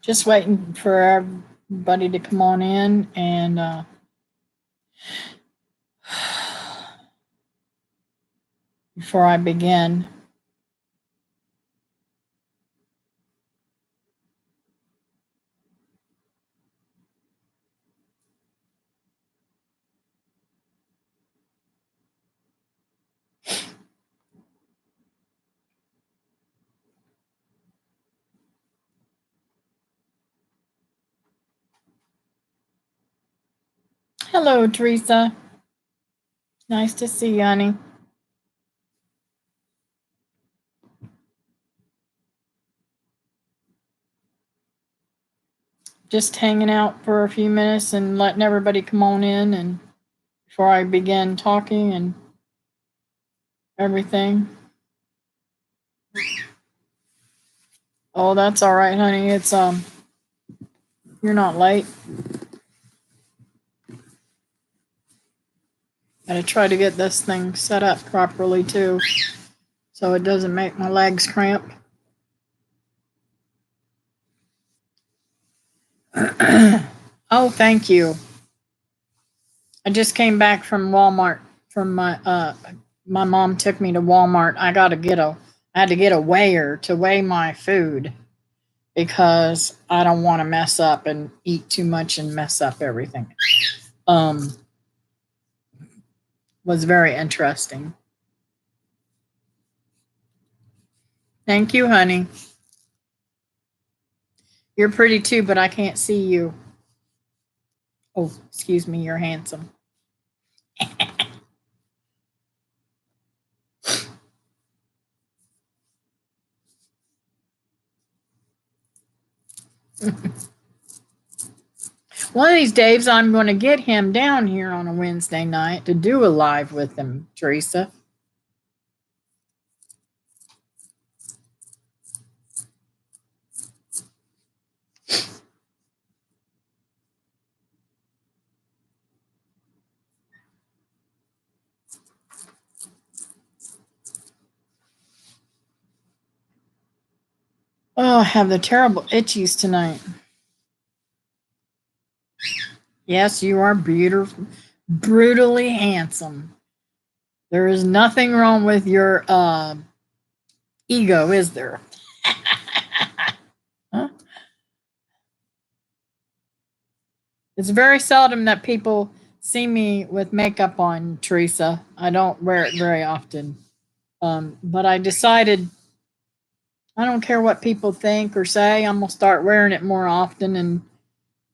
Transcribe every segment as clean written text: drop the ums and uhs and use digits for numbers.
Just waiting for everybody to come on in and before I begin. Hello, Teresa. Nice to see you, honey. Just hanging out for a few minutes and letting everybody come on in and before I begin talking and everything. Oh, that's all right, honey. It's you're not late. Gotta try to get this thing set up properly too, so it doesn't make my legs cramp. Oh, thank you. I just came back from Walmart from my mom took me to Walmart. I had to get a weigher to weigh my food because I don't want to mess up and eat too much and mess up everything. Was very interesting. Thank you, honey. You're pretty too, but I can't see you. Oh, excuse me, you're handsome. One of these days, I'm going to get him down here on a Wednesday night to do a live with him, Teresa. Oh, I have the terrible itchies tonight. Yes, you are beautiful, brutally handsome. There is nothing wrong with your ego, is there? Huh? It's very seldom that people see me with makeup on, Teresa. I don't wear it very often. But I decided I don't care what people think or say. I'm gonna start wearing it more often, and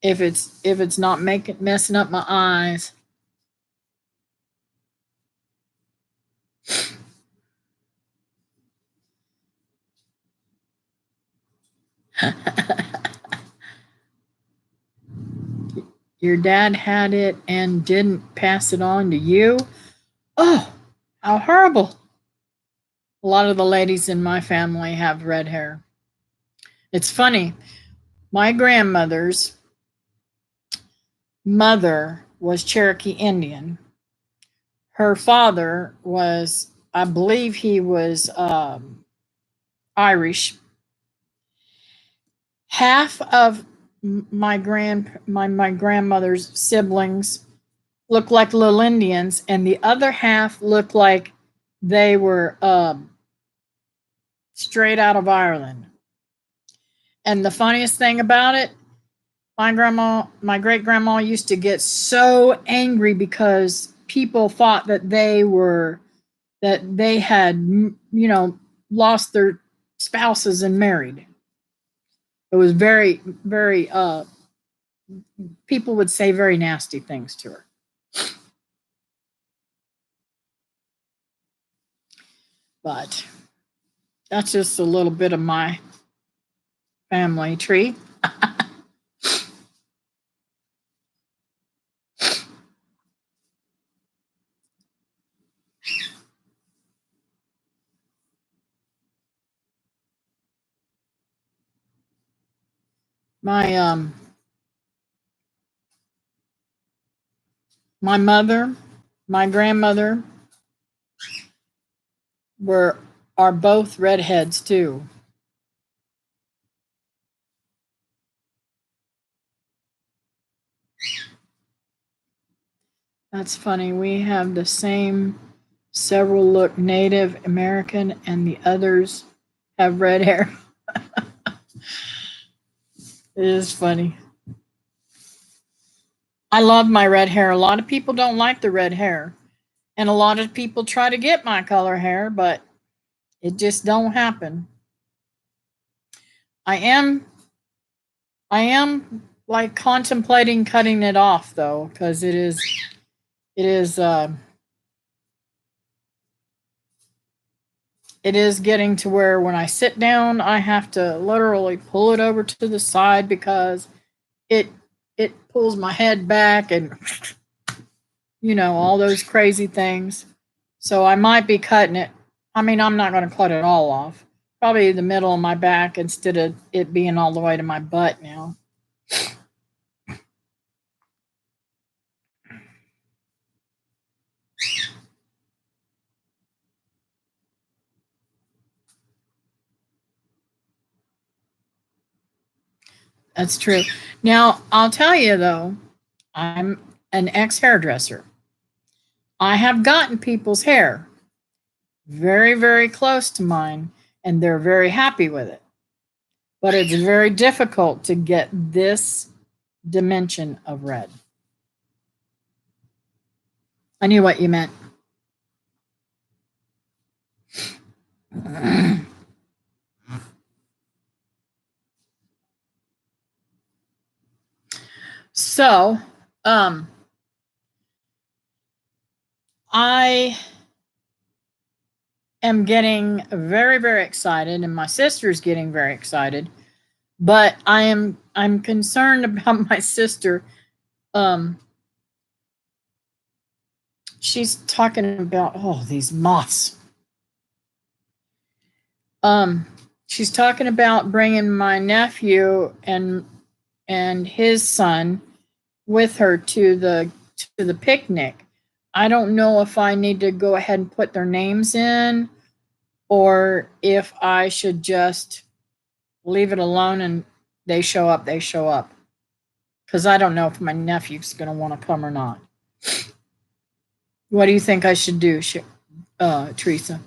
if it's not messing up my eyes. Your dad had it and didn't pass it on to you? Oh, how horrible. A lot of the ladies in my family have red hair. It's funny. My grandmother's mother was Cherokee Indian. Her father was, I believe he was Irish. Half of my grandmother's siblings looked like little Indians, and the other half looked like they were straight out of Ireland. And the funniest thing about it, my great grandma used to get so angry because people thought that they had, lost their spouses and married. It was very, very, people would say very nasty things to her. But that's just a little bit of my family tree. My my mother, my grandmother are both redheads too. That's funny. We have the same. Several look Native American, and the others have red hair. It is funny. I love my red hair. A lot of people don't like the red hair. And a lot of people try to get my color hair, but it just don't happen. I am like contemplating cutting it off though, because it is getting to where when I sit down, I have to literally pull it over to the side because it pulls my head back and all those crazy things. So I might be cutting it. I mean, I'm not going to cut it all off. Probably the middle of my back instead of it being all the way to my butt now. That's true. Now, I'll tell you though, I'm an ex hairdresser. I have gotten people's hair very, very close to mine, and they're very happy with it. But it's very difficult to get this dimension of red. I knew what you meant. So, I am getting very, very excited, and my sister's getting very excited. But I'm concerned about my sister. She's talking about these moths. She's talking about bringing my nephew and his son with her to the picnic. I don't know if I need to go ahead and put their names in or if I should just leave it alone and they show up, they show up. Because I don't know if my nephew's going to want to come or not. What do you think I should do, Teresa?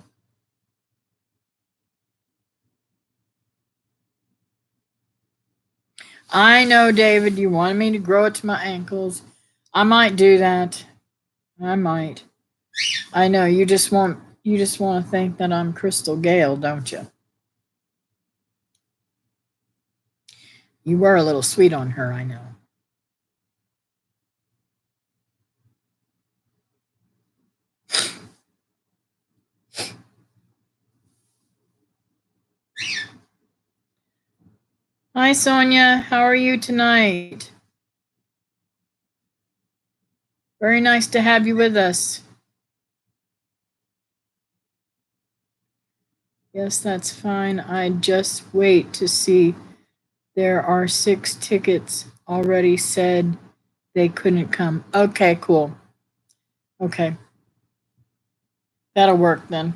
I know, David, you wanted me to grow it to my ankles. I might do that. I might. I know you just want to think that I'm Crystal Gale, don't you? You were a little sweet on her, I know. Hi, Sonia. How are you tonight? Very nice to have you with us. Yes, that's fine. I just wait to see. There are 6 tickets already said they couldn't come. Okay, cool. Okay. That'll work then.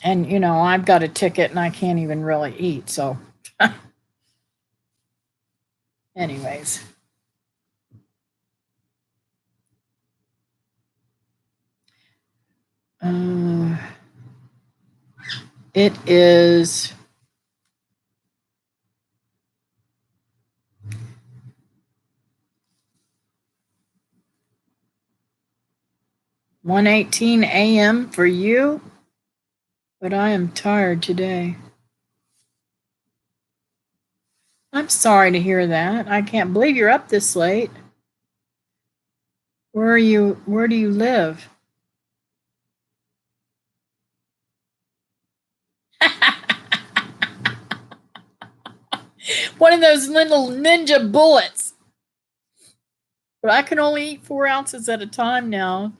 And I've got a ticket and I can't even really eat, so anyways. It is (1:18 a.m. for you, but I am tired today. I'm sorry to hear that. I can't believe you're up this late. Where do you live? One of those little ninja bullets. But I can only eat 4 ounces at a time now.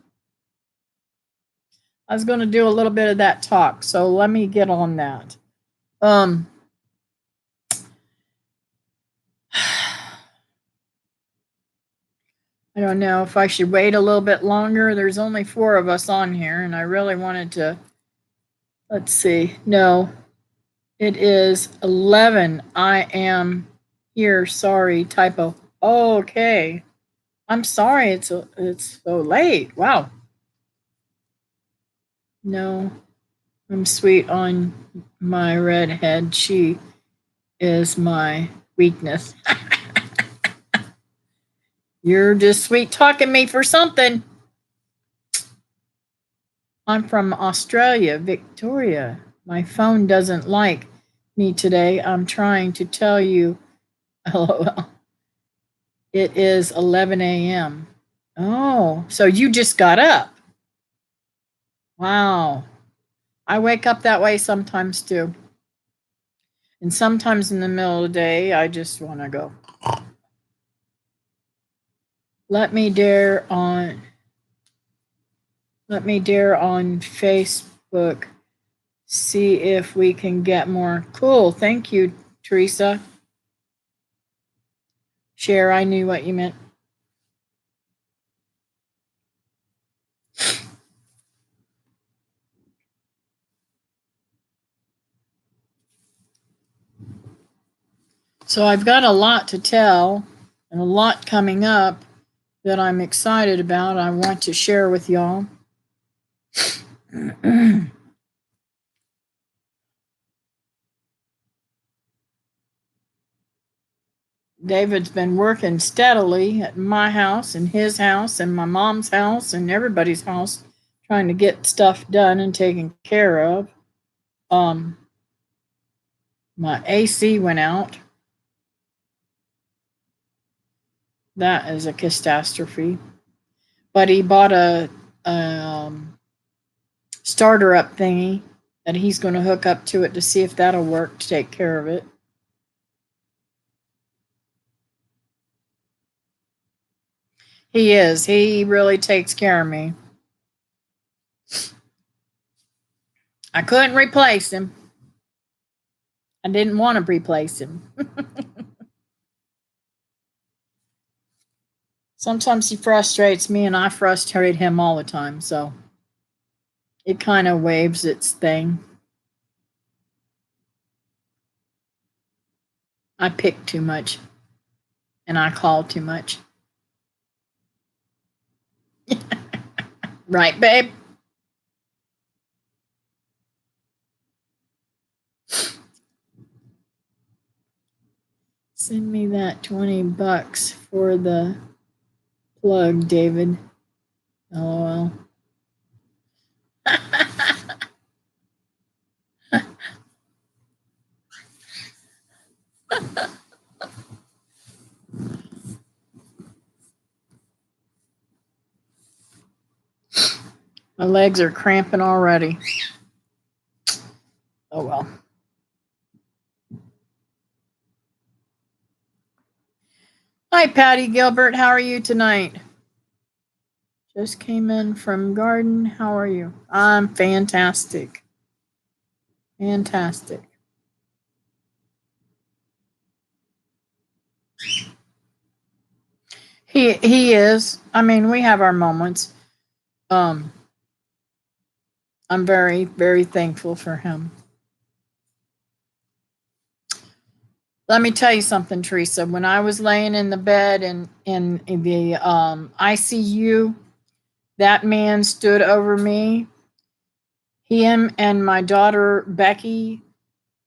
I was going to do a little bit of that talk, so let me get on that. I don't know if I should wait a little bit longer. There's only 4 of us on here, and I really wanted to. Let's see. No, it is 11. I am here. Sorry, typo. Okay. I'm sorry it's so late. Wow. No, I'm sweet on my redhead. She is my weakness. You're just sweet talking me for something. I'm from Australia, Victoria. My phone doesn't like me today. I'm trying to tell you, lol. It is 11 a.m. Oh, so you just got up. Wow. I wake up that way sometimes too. And sometimes in the middle of the day, I just want to go. Let me dare on Facebook. See if we can get more. Cool. Thank you, Teresa. Share, I knew what you meant. So I've got a lot to tell and a lot coming up that I'm excited about. I want to share with y'all. David's been working steadily at my house and his house and my mom's house and everybody's house, trying to get stuff done and taken care of. My AC went out. That is a catastrophe. But he bought a starter up thingy that he's going to hook up to it to see if that'll work to take care of it. He is. He really takes care of me. I couldn't replace him. I didn't want to replace him. Sometimes he frustrates me and I frustrate him all the time, so it kind of waves its thing. I pick too much and I call too much. Right, babe? Send me that $20 for the plug, David. LOL. My legs are cramping already. Oh well. Hi, Patty Gilbert. How are you tonight? Just came in from garden. How are you? I'm fantastic. Fantastic. He is. I mean, we have our moments. I'm very, very thankful for him. Let me tell you something, Teresa. When I was laying in the bed in the ICU, that man stood over me. Him and my daughter Becky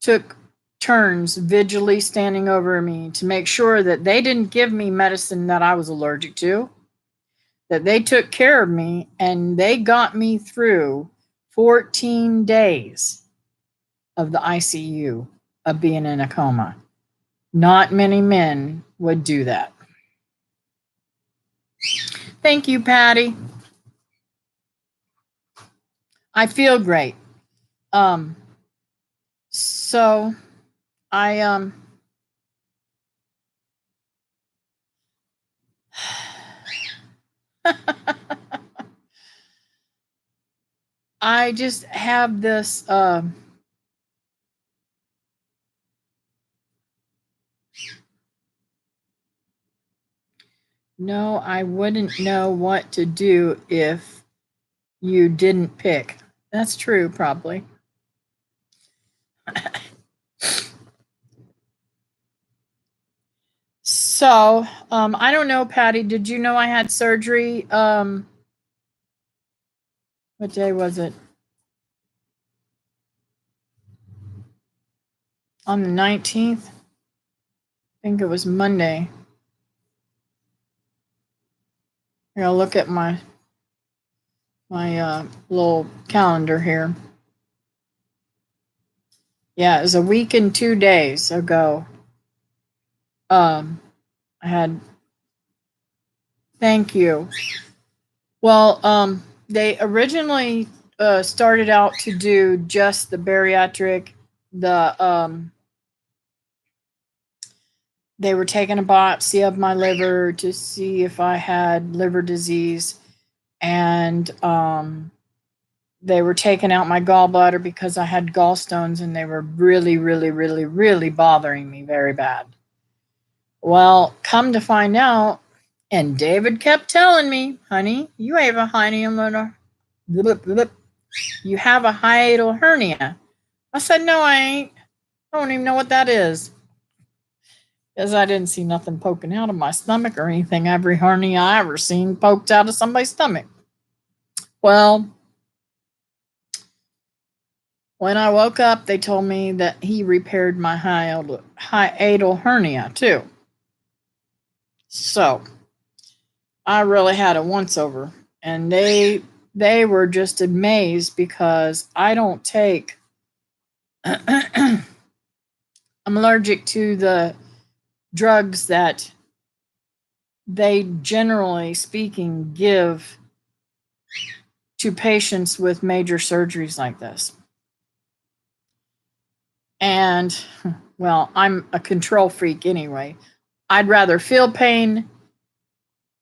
took turns vigilantly standing over me to make sure that they didn't give me medicine that I was allergic to, that they took care of me, and they got me through 14 days of the ICU of being in a coma. Not many men would do that. Thank you, Patty. I feel great. So I I just have this no, I wouldn't know what to do if you didn't pick. That's true, probably. So, I don't know, Patty, did you know I had surgery? What day was it? On the 19th? I think it was Monday. Here, I'll look at my little calendar here. Yeah, it was a week and 2 days ago. I had. Thank you. Well, they originally started out to do just the bariatric. They were taking a biopsy of my liver to see if I had liver disease, and they were taking out my gallbladder because I had gallstones, and they were really, really, really, really bothering me very bad. Well, come to find out, and David kept telling me, honey, you have a hiatal hernia. I said, no, I ain't. I don't even know what that is. Because I didn't see nothing poking out of my stomach or anything. Every hernia I ever seen poked out of somebody's stomach. Well, when I woke up, they told me that he repaired my hiatal hernia too. So I really had a once over, and they were just amazed because I don't take. I'm allergic to the drugs that they generally speaking give to patients with major surgeries like this. And well, I'm a control freak anyway. I'd rather feel pain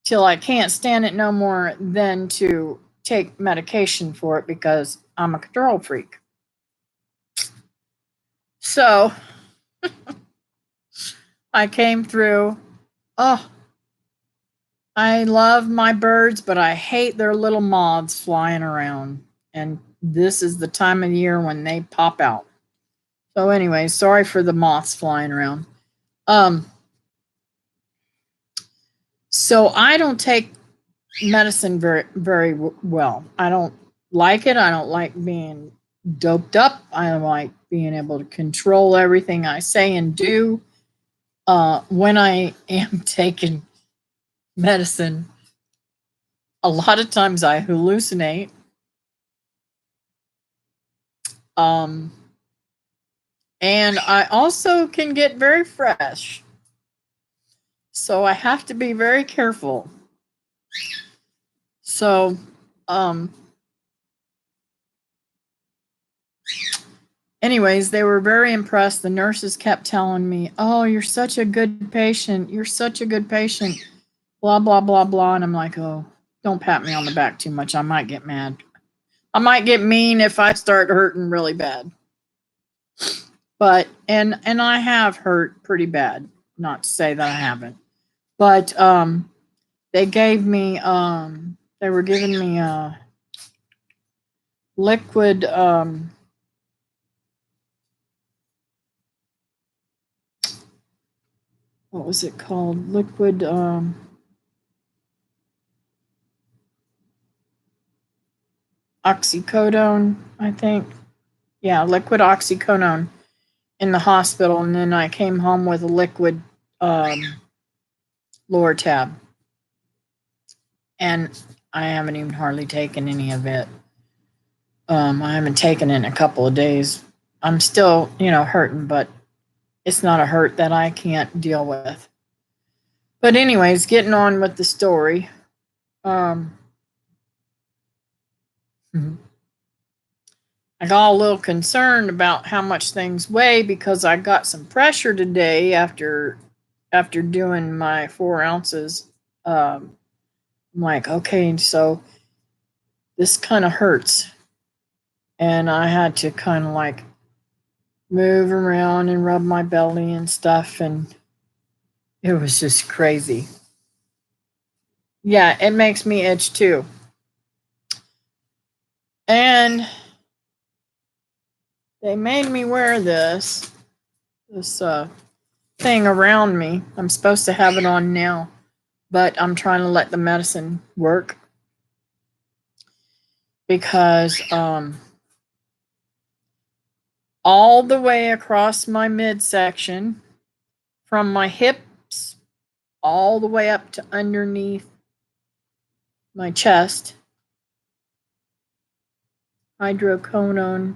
till I can't stand it no more than to take medication for it because I'm a control freak. So I came through. Oh, I love my birds, but I hate their little moths flying around. And this is the time of year when they pop out. So anyway, sorry for the moths flying around. So I don't take medicine very well. I don't like it. I don't like being doped up. I don't like being able to control everything I say and do. When I am taking medicine, a lot of times I hallucinate. And I also can get very fresh. So I have to be very careful. So, anyways, they were very impressed. The nurses kept telling me, oh, you're such a good patient. You're such a good patient. Blah, blah, blah, blah. And I'm like, oh, don't pat me on the back too much. I might get mad. I might get mean if I start hurting really bad. But, and I have hurt pretty bad. Not to say that I haven't. But, they gave me, they were giving me a liquid, what was it called? Liquid, oxycodone, I think. Yeah, liquid oxycodone in the hospital, and then I came home with a liquid Lortab, and I haven't even hardly taken any of it. I haven't taken it in a couple of days. I'm still, hurting, but it's not a hurt that I can't deal with. But anyways, getting on with the story. I got a little concerned about how much things weigh because I got some pressure today after doing my 4 ounces. I'm like, okay, so this kind of hurts. And I had to kind of like move around and rub my belly and stuff. And it was just crazy. Yeah, it makes me itch too. And they made me wear this thing around me. I'm supposed to have it on now, but I'm trying to let the medicine work because all the way across my midsection, from my hips all the way up to underneath my chest, hydrocodone,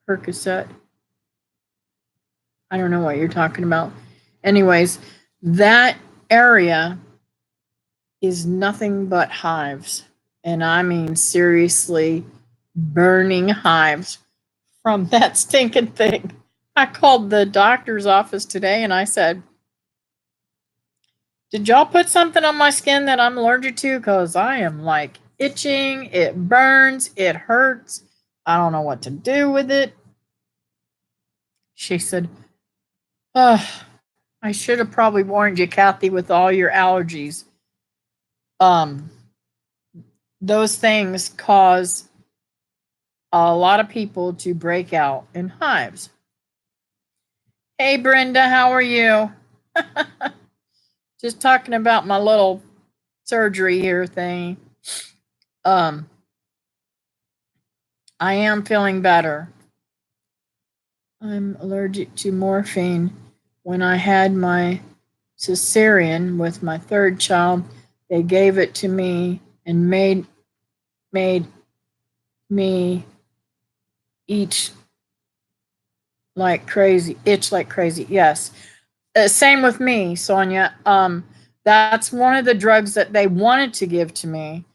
Percocet. I don't know what you're talking about. Anyways, that area is nothing but hives. And I mean, seriously, burning hives from that stinking thing. I called the doctor's office today and I said, did y'all put something on my skin that I'm allergic to? Because I am like itching, it burns, it hurts. I don't know what to do with it. She said, oh, I should have probably warned you, Kathy, with all your allergies. Those things cause a lot of people to break out in hives. Hey, Brenda, how are you? Just talking about my little surgery here thing. I am feeling better. I'm allergic to morphine. When I had my cesarean with my third child, they gave it to me and made me itch like crazy. Yes. Same with me, Sonia. That's one of the drugs that they wanted to give to me.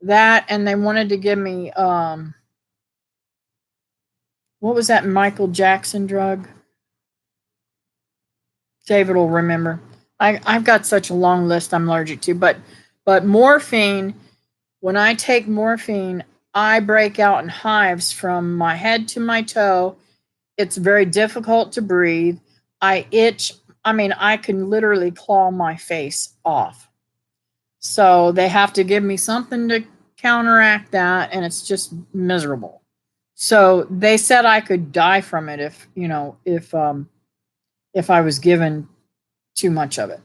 That, and they wanted to give me what was that Michael Jackson drug? David will remember. I've got such a long list I'm allergic to, but morphine, when I take morphine, I break out in hives from my head to my toe. It's very difficult to breathe. I itch. I mean, I can literally claw my face off. So they have to give me something to counteract that, and it's just miserable. So they said I could die from it if, if I was given too much of it.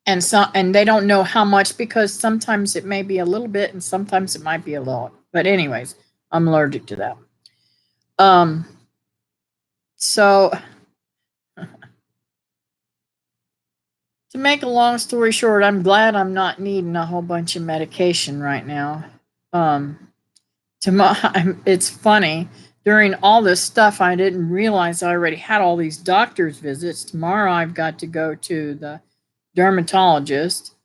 And they don't know how much, because sometimes it may be a little bit and sometimes it might be a lot. But anyways, I'm allergic to that. So to make a long story short, I'm glad I'm not needing a whole bunch of medication right now. It's funny. During all this stuff, I didn't realize I already had all these doctor's visits. Tomorrow, I've got to go to the dermatologist.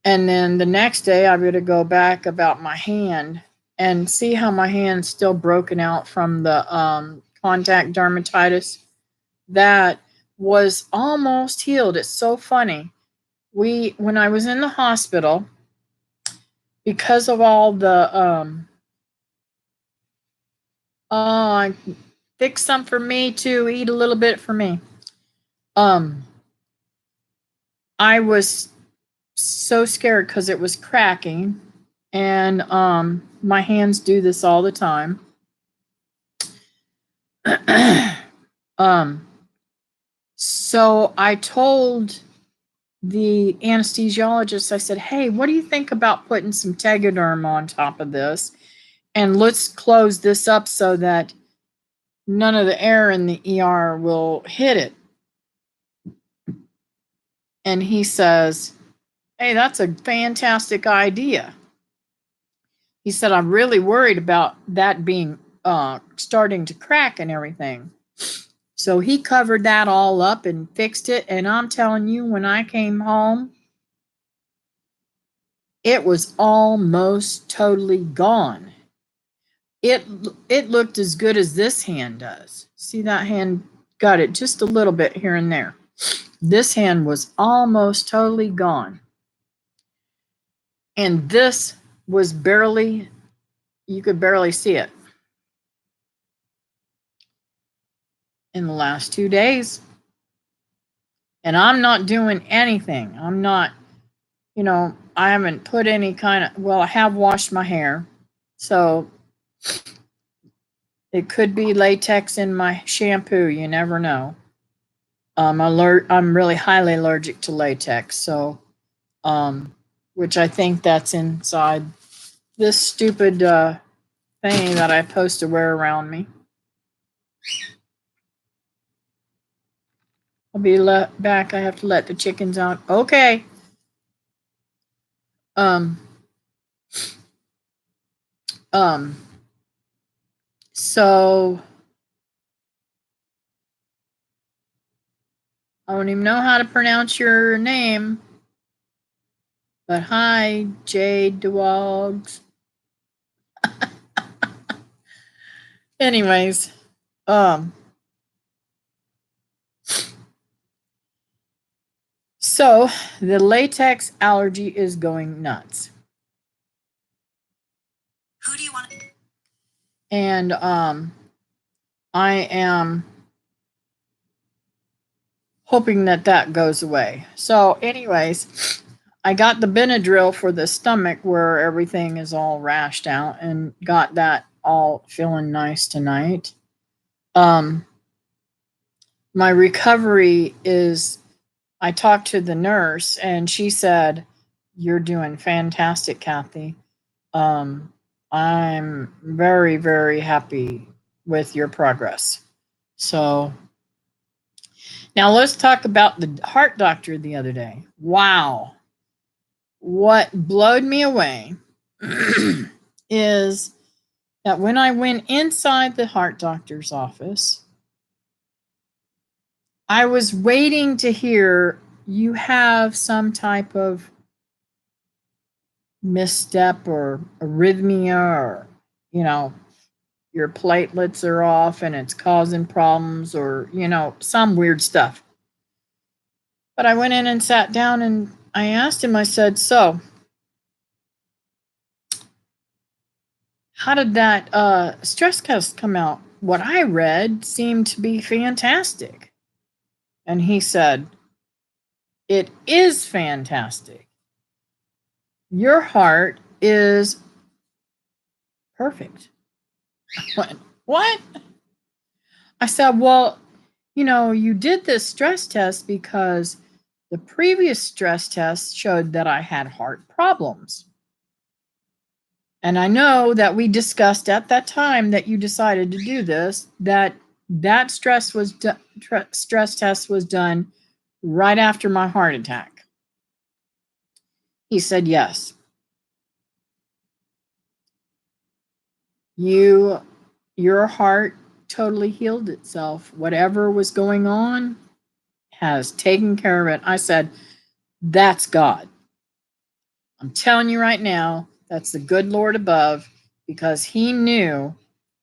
And then the next day, I'm going to go back about my hand and see how my hand's still broken out from the contact dermatitis. That was almost healed. It's so funny. When I was in the hospital, because of all the fix some for me too, eat a little bit for me. I was so scared because it was cracking, and my hands do this all the time. So I told the anesthesiologist, I said, hey, what do you think about putting some Tegaderm on top of this? And let's close this up so that none of the air in the ER will hit it. And he says, hey, that's a fantastic idea. He said, I'm really worried about that being starting to crack and everything. So he covered that all up and fixed it. And I'm telling you, when I came home, it was almost totally gone. It looked as good as this hand does. See, that hand got it just a little bit here and there. This hand was almost totally gone. And this was barely, you could barely see it. In the last 2 days. And I'm not doing anything. I'm not, I haven't put any kind of, well, I have washed my hair. So it could be latex in my shampoo. You never know. I'm really highly allergic to latex, so which I think that's inside this stupid thing that I'm supposed to wear around me. I'll be back. I have to let the chickens out. Okay. Um. Um. So I don't even know how to pronounce your name. But hi, Jade Dogs. Anyways, so the latex allergy is going nuts. Who do you want? And I am hoping that that goes away. So, anyways, I got the Benadryl for the stomach where everything is all rashed out, and got that all feeling nice tonight. My recovery is, I talked to the nurse and she said, "You're doing fantastic, Kathy. I'm very, very happy with your progress." So now let's talk about the heart doctor the other day. Wow. What blowed me away is that when I went inside the heart doctor's office, I was waiting to hear, "You have some type of misstep or arrhythmia, or, you know, your platelets are off and it's causing problems, or, some weird stuff." But I went in and sat down and I asked him, I said, "So, how did that stress test come out? What I read seemed to be fantastic." And he said, "It is fantastic. Your heart is perfect." I went, "What?" I said, "Well, you did this stress test because the previous stress test showed that I had heart problems. And I know that we discussed at that time that you decided to do this, that stress test was done right after my heart attack." He said, "Yes. Your heart totally healed itself. Whatever was going on has taken care of it." I said, "That's God. I'm telling you right now, that's the good Lord above, because he knew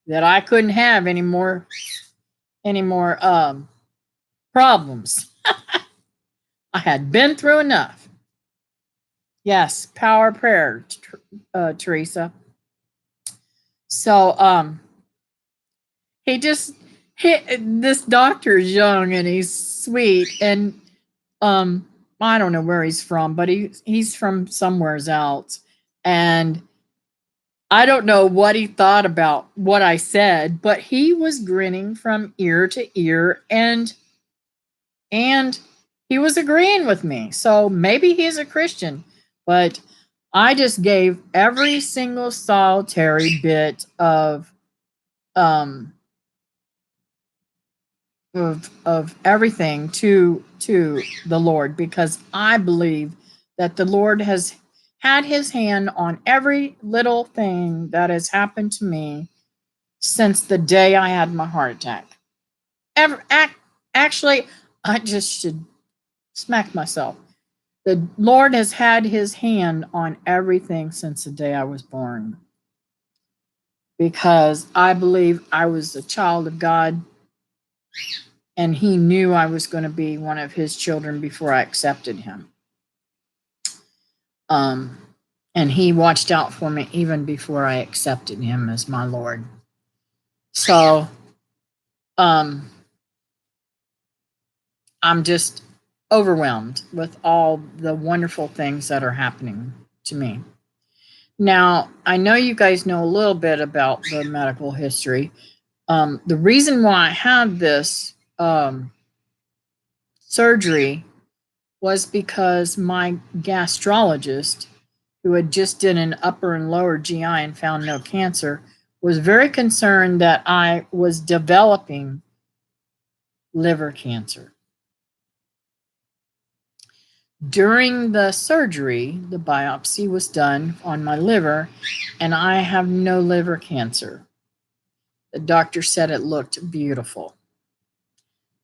that I couldn't have any more problems. I had been through enough." Yes, power prayer, Teresa. So he just this doctor is young and he's sweet, and I don't know where he's from, but he's from somewhere else, and I don't know what he thought about what I said, but he was grinning from ear to ear, and he was agreeing with me. So maybe he's a Christian, but I just gave every single solitary bit um of everything to the Lord, because I believe that the Lord has had his hand on every little thing that has happened to me since the day I had my heart attack. Actually, I just should smack myself. The Lord has had his hand on everything since the day I was born, because I believe I was a child of God, and he knew I was going to be one of his children before I accepted him. And he watched out for me even before I accepted him as my Lord. So, I'm just overwhelmed with all the wonderful things that are happening to me. Now, I know you guys know a little bit about the medical history. The reason why I have this surgery was because my gastrologist, who had just did an upper and lower GI and found no cancer, was very concerned that I was developing liver cancer. During the surgery, the biopsy was done on my liver, and I have no liver cancer. The doctor said it looked beautiful.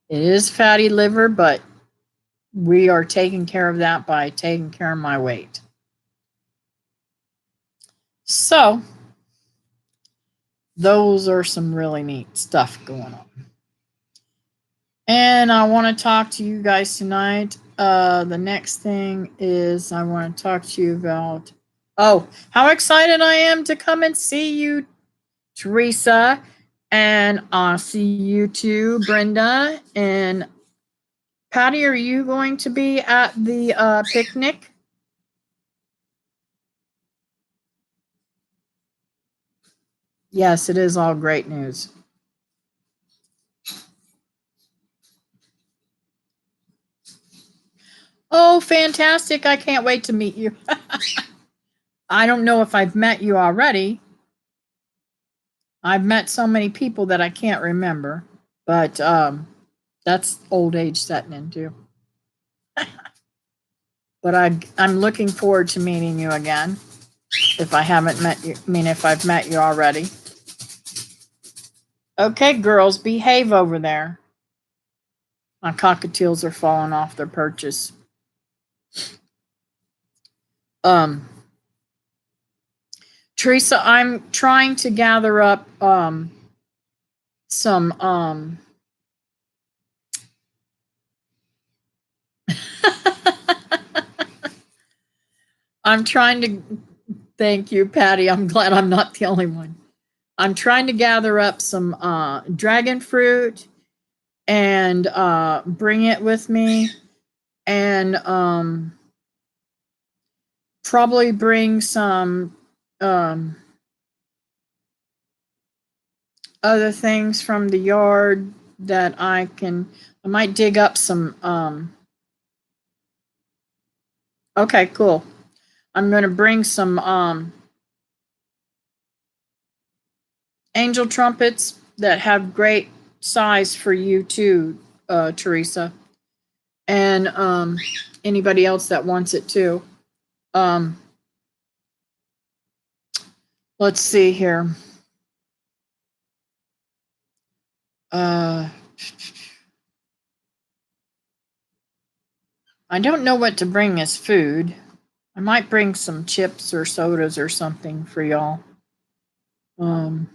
It is fatty liver, but we are taking care of that by taking care of my weight. So, those are some really neat stuff going on. And I want to talk to you guys tonight. The next thing is I want to talk to you about, how excited I am to come and see you, Teresa. And I'll see you too, Brenda. And Patty, are you going to be at the picnic? Yes, it is all great news. Oh, fantastic. I can't wait to meet you. I don't know if I've met you already. I've met so many people that I can't remember, but that's old age setting in too. But I'm looking forward to meeting you again. If I haven't met you, if I've met you already. Okay, girls, behave over there. My cockatiels are falling off their perches. Teresa, I'm trying to gather up some I'm trying to thank you, Patty. I'm glad I'm not the only one. I'm trying to gather up some dragon fruit and bring it with me, and probably bring some other things from the yard that I might dig up some okay, cool. I'm going to bring some angel trumpets that have great size for you too, Teresa, and anybody else that wants it too. Let's see here. I don't know what to bring as food. I might bring some chips or sodas or something for y'all. I'm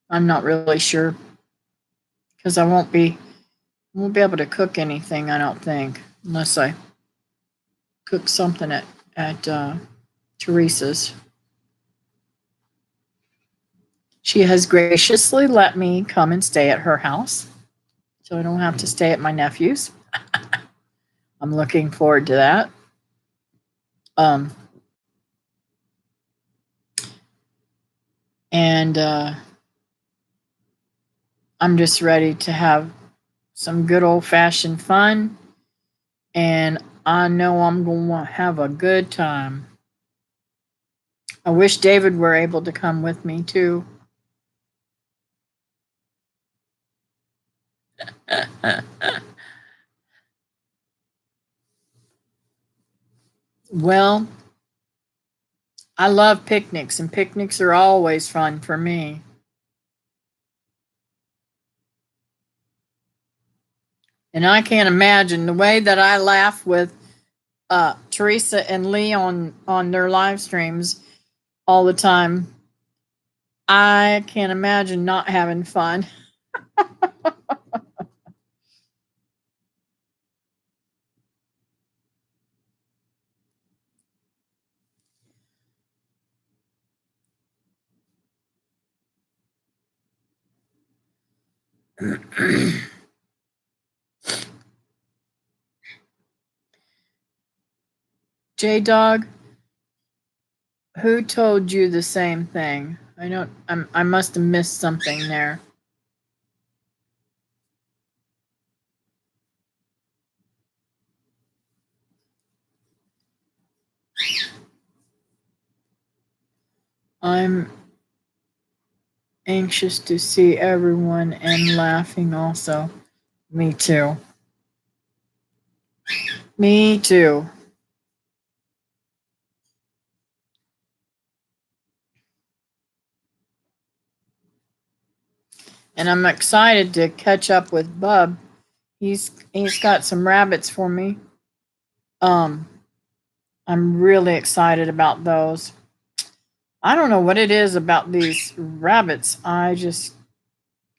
not really sure because I won't be able to cook anything, I don't think, unless I cook something at Teresa's. She has graciously let me come and stay at her house, so I don't have to stay at my nephew's. I'm looking forward to that. And I'm just ready to have some good old-fashioned fun, and I know I'm going to have a good time. I wish David were able to come with me too. Well, I love picnics, and picnics are always fun for me. And I can't imagine the way that I laugh with Teresa and Lee on their live streams all the time. I can't imagine not having fun. J Dog, who told you the same thing? I must have missed something there. I'm anxious to see everyone and laughing also. Me too. Me too. And I'm excited to catch up with Bub. He's got some rabbits for me. Um, I'm really excited about those. I don't know what it is about these rabbits. I just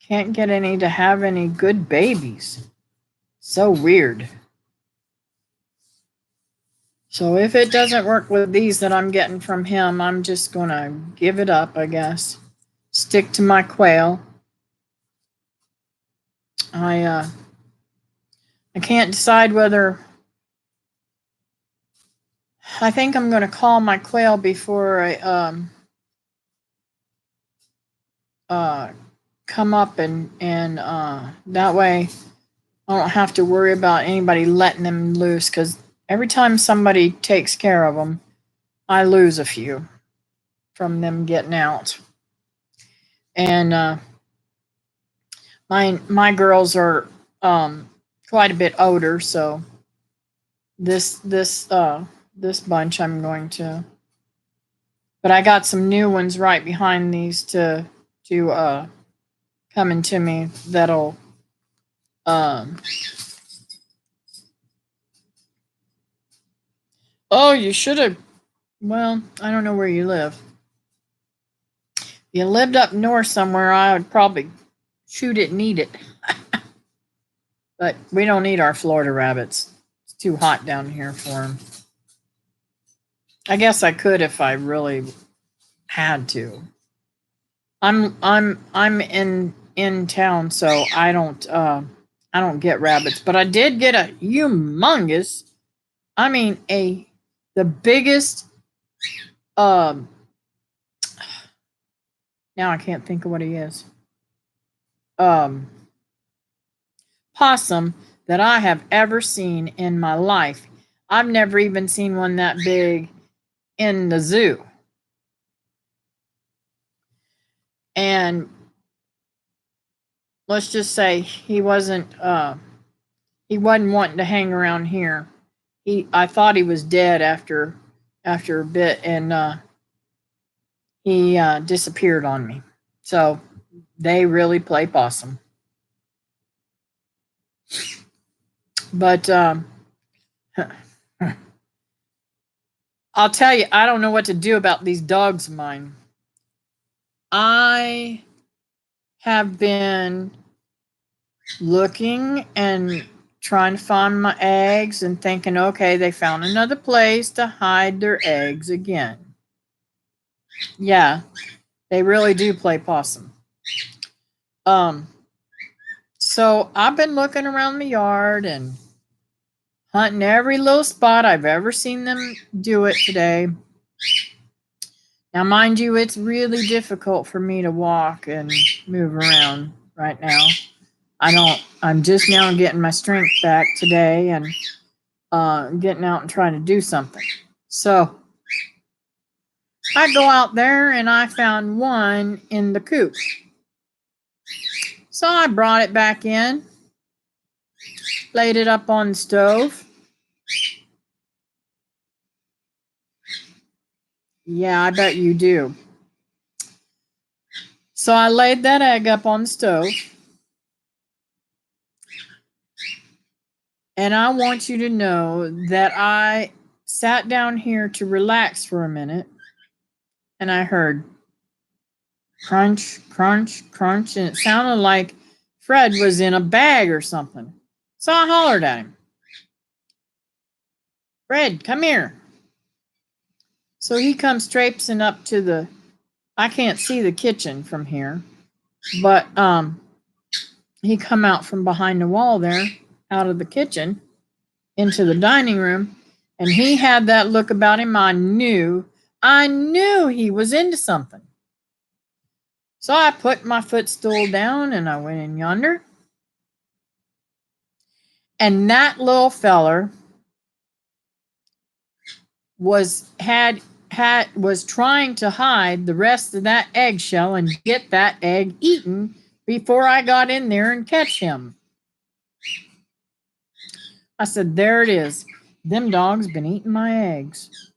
can't get any to have any good babies. So weird. So if it doesn't work with these that I'm getting from him, I'm just going to give it up, I guess. Stick to my quail. I can't decide whether I think I'm going to call my quail before I come up and that way I don't have to worry about anybody letting them loose because every time somebody takes care of them, I lose a few from them getting out. And my girls are quite a bit older, so this bunch I'm going to, but I got some new ones right behind these to coming to me that'll um oh, you should have, well, I don't know where you live. If you lived up north somewhere, I would probably shoot it and eat it. But we don't eat our Florida rabbits. It's too hot down here for them. I guess I could if I really had to. I'm in town, so I don't get rabbits, but I did get a humongous, I mean the biggest um now I can't think of what he is. Um Possum that I have ever seen in my life. I've never even seen one that big in the zoo. And let's just say he wasn't wanting to hang around here. I thought he was dead after a bit, and he disappeared on me. So they really play possum. But I'll tell you, I don't know what to do about these dogs of mine. I have been looking and trying to find my eggs and thinking, okay, they found another place to hide their eggs again. Yeah, they really do play possum. So I've been looking around the yard and hunting every little spot I've ever seen them do it today. Now, mind you, it's really difficult for me to walk and move around right now. I'm just now getting my strength back today and getting out and trying to do something. So I go out there and I found one in the coop. So I brought it back in, laid it up on the stove. Yeah, I bet you do. So I laid that egg up on the stove. And I want you to know that I sat down here to relax for a minute and I heard crunch, crunch, crunch, and it sounded like Fred was in a bag or something. So I hollered at him, Fred, come here. So he comes traipsing up to I can't see the kitchen from here, but he come out from behind the wall there, out of the kitchen, into the dining room, and he had that look about him. I knew he was into something. So I put my footstool down and I went in yonder. And that little feller had was trying to hide the rest of that eggshell and get that egg eaten before I got in there and catch him. I said, there it is. Them dogs been eating my eggs.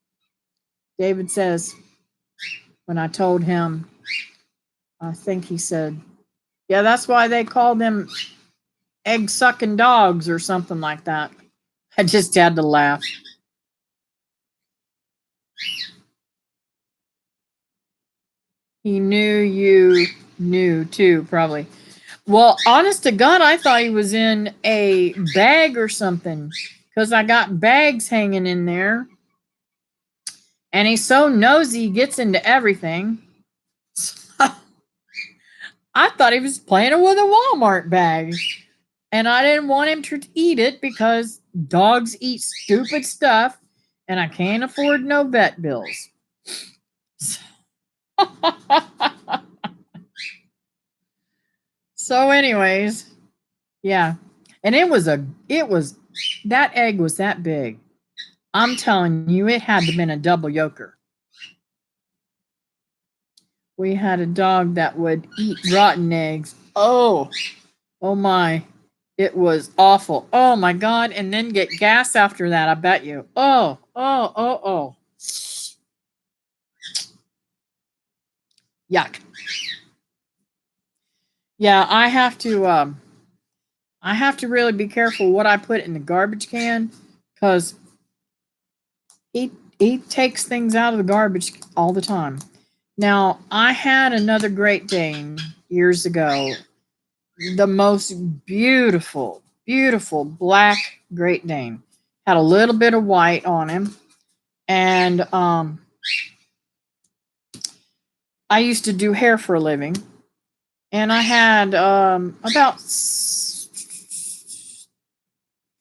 David says, when I told him, I think he said, yeah, that's why they call them egg sucking dogs or something like that. I just had to laugh. He knew you knew too, probably. Well, honest to God, I thought he was in a bag or something because I got bags hanging in there. And he's so nosy, he gets into everything. I thought he was playing with a Walmart bag. And I didn't want him to eat it because dogs eat stupid stuff and I can't afford no vet bills. So anyways, yeah. And that egg was that big. I'm telling you, it had to have been a double yoker. We had a dog that would eat rotten eggs. Oh my. It was awful. Oh my God. And then get gas after that, I bet you. Oh. Yuck. Yeah, I have to really be careful what I put in the garbage can because he takes things out of the garbage all the time. Now, I had another Great Dane years ago. The most beautiful black Great Dane. Had a little bit of white on him. And I used to do hair for a living. And I had about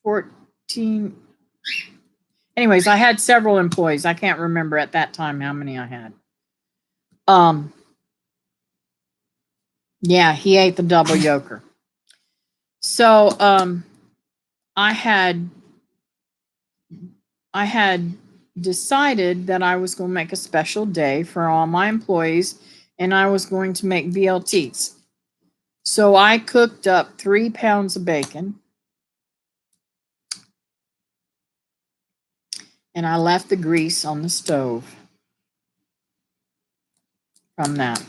14. Anyways, I had several employees. I can't remember at that time how many I had. Yeah, he ate the double yoker. So I had decided that I was going to make a special day for all my employees and I was going to make VLTs. So I cooked up 3 pounds of bacon and I left the grease on the stove from that.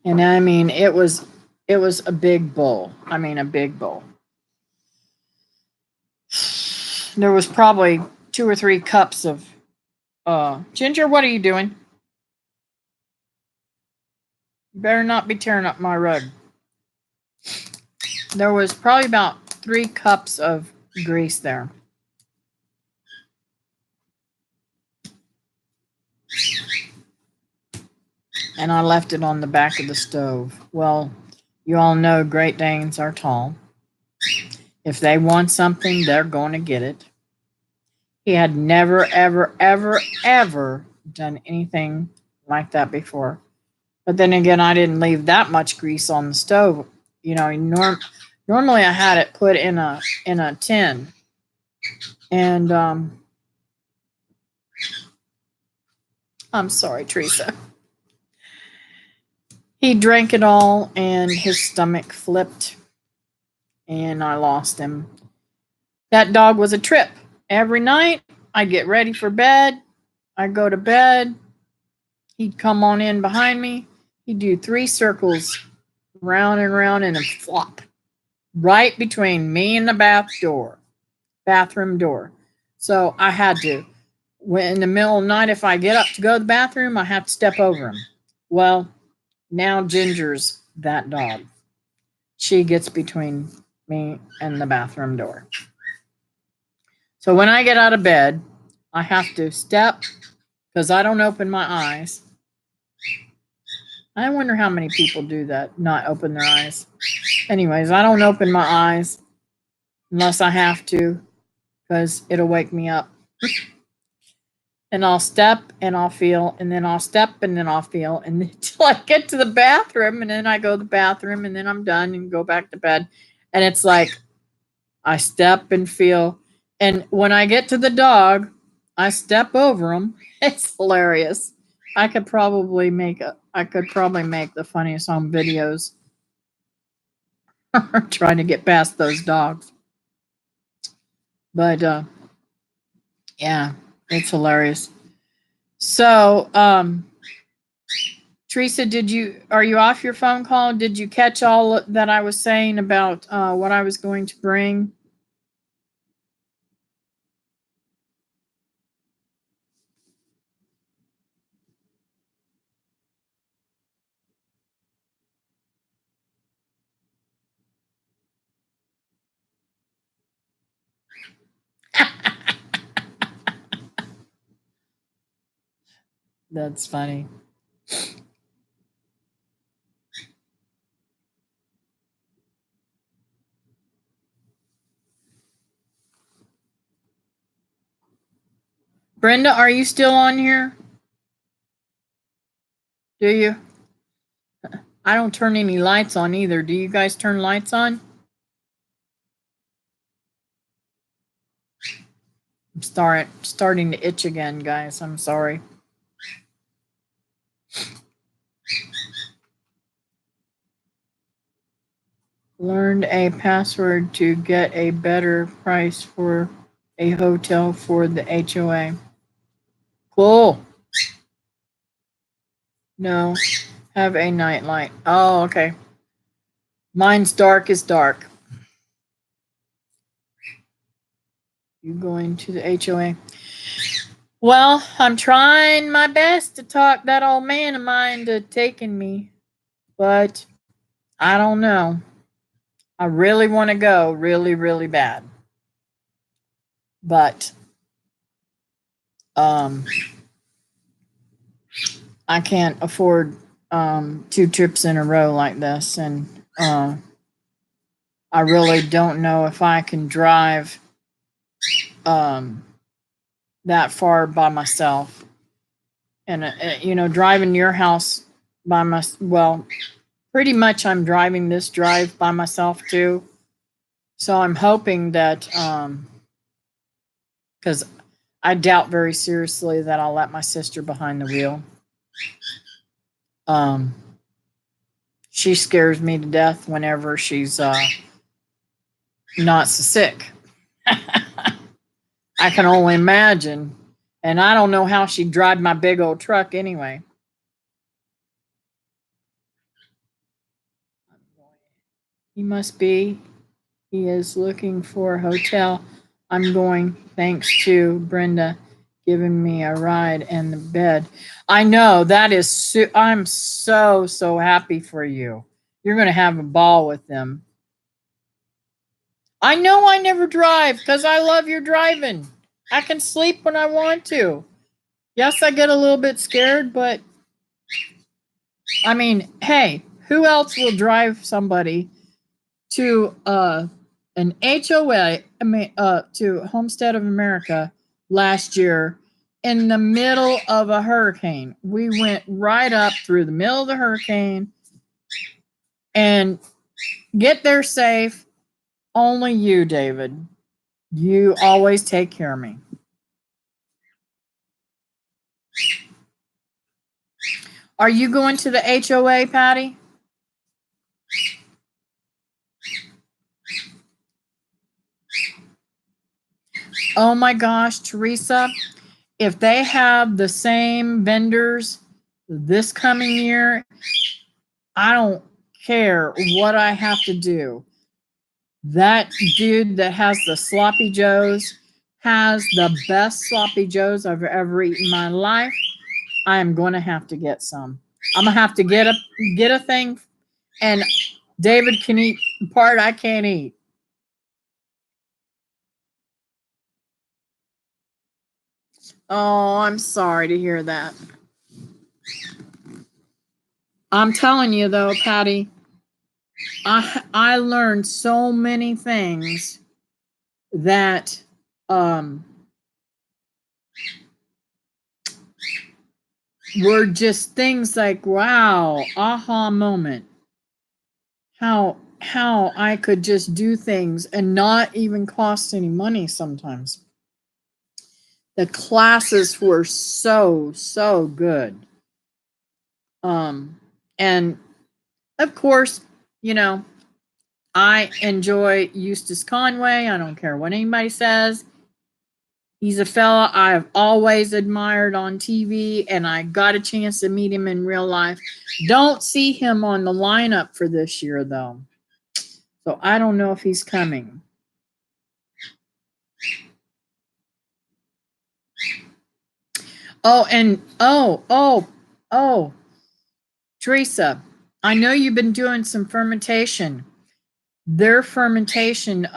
And I mean, it was a big bowl. I mean, a big bowl. There was probably 2 or 3 cups of Ginger, what are you doing? You better not be tearing up my rug. There was probably about 3 cups of grease there. And I left it on the back of the stove. Well, you all know Great Danes are tall. If they want something, they're going to get it. He had never, ever, ever, ever done anything like that before. But then again, I didn't leave that much grease on the stove. You know, normally I had it put in a tin. And I'm sorry, Teresa. He drank it all and his stomach flipped and I lost him. That dog was a trip. Every night I'd get ready for bed. I'd go to bed. He'd come on in behind me. He'd do 3 circles round and round and a flop right between me and the bathroom door. So I had to, in the middle of the night, if I get up to go to the bathroom, I have to step over him. Well, now Ginger's that dog. She gets between me and the bathroom door. So when I get out of bed, I have to step because I don't open my eyes. I wonder how many people do that, not open their eyes. Anyways, I don't open my eyes unless I have to because it'll wake me up. And I'll step and I'll feel, and then I'll step and then I'll feel, and until I get to the bathroom, and then I go to the bathroom, and then I'm done and go back to bed. And it's like I step and feel. And when I get to the dog, I step over them. It's hilarious. I could probably make the funniest home videos trying to get past those dogs. But yeah, it's hilarious. So, Teresa, are you off your phone call? Did you catch all that I was saying about what I was going to bring? That's funny. Brenda, are you still on here? Do you? I don't turn any lights on either. Do you guys turn lights on? I'm starting to itch again, guys. I'm sorry. Learned a password to get a better price for a hotel for the HOA. Cool. No, have a nightlight. Oh, okay. Mine's dark as dark. You going to the HOA? Well, I'm trying my best to talk that old man of mine to taking me, but I don't know. I really want to go, really, really bad. But I can't afford 2 trips in a row like this, and I really don't know if I can drive that far by myself. And driving your house by pretty much I'm driving this drive by myself too. So I'm hoping that because I doubt very seriously that I'll let my sister behind the wheel. She scares me to death whenever she's not so sick. I can only imagine. And I don't know how she'd drive my big old truck anyway. He must be. He is looking for a hotel. I'm going, thanks to Brenda giving me a ride and the bed. I know, that is, I'm so happy for you. You're going to have a ball with them. I know I never drive because I love your driving. I can sleep when I want to. Yes, I get a little bit scared, but I mean, hey, who else will drive somebody to an HOA, to Homestead of America last year in the middle of a hurricane? We went right up through the middle of the hurricane and get there safe. Only you, David. You always take care of me. Are you going to the HOA, Patty? Oh my gosh, Teresa, if they have the same vendors this coming year, I don't care what I have to do. That dude that has the sloppy joes has the best sloppy joes I've ever eaten in my life. I am going to have to get some. I'm going to have to get a thing, and David can eat the part I can't eat. Oh, I'm sorry to hear that. I'm telling you though, Patty, I learned so many things that were just things like, wow, aha moment. How I could just do things and not even cost any money sometimes. The classes were so good. And of course, you know, I enjoy Eustace Conway. I don't care what anybody says. He's a fella I've always admired on TV, and I got a chance to meet him in real life. Don't see him on the lineup for this year, though. So I don't know if he's coming. Oh, and Teresa, I know you've been doing some fermentation. Their fermentation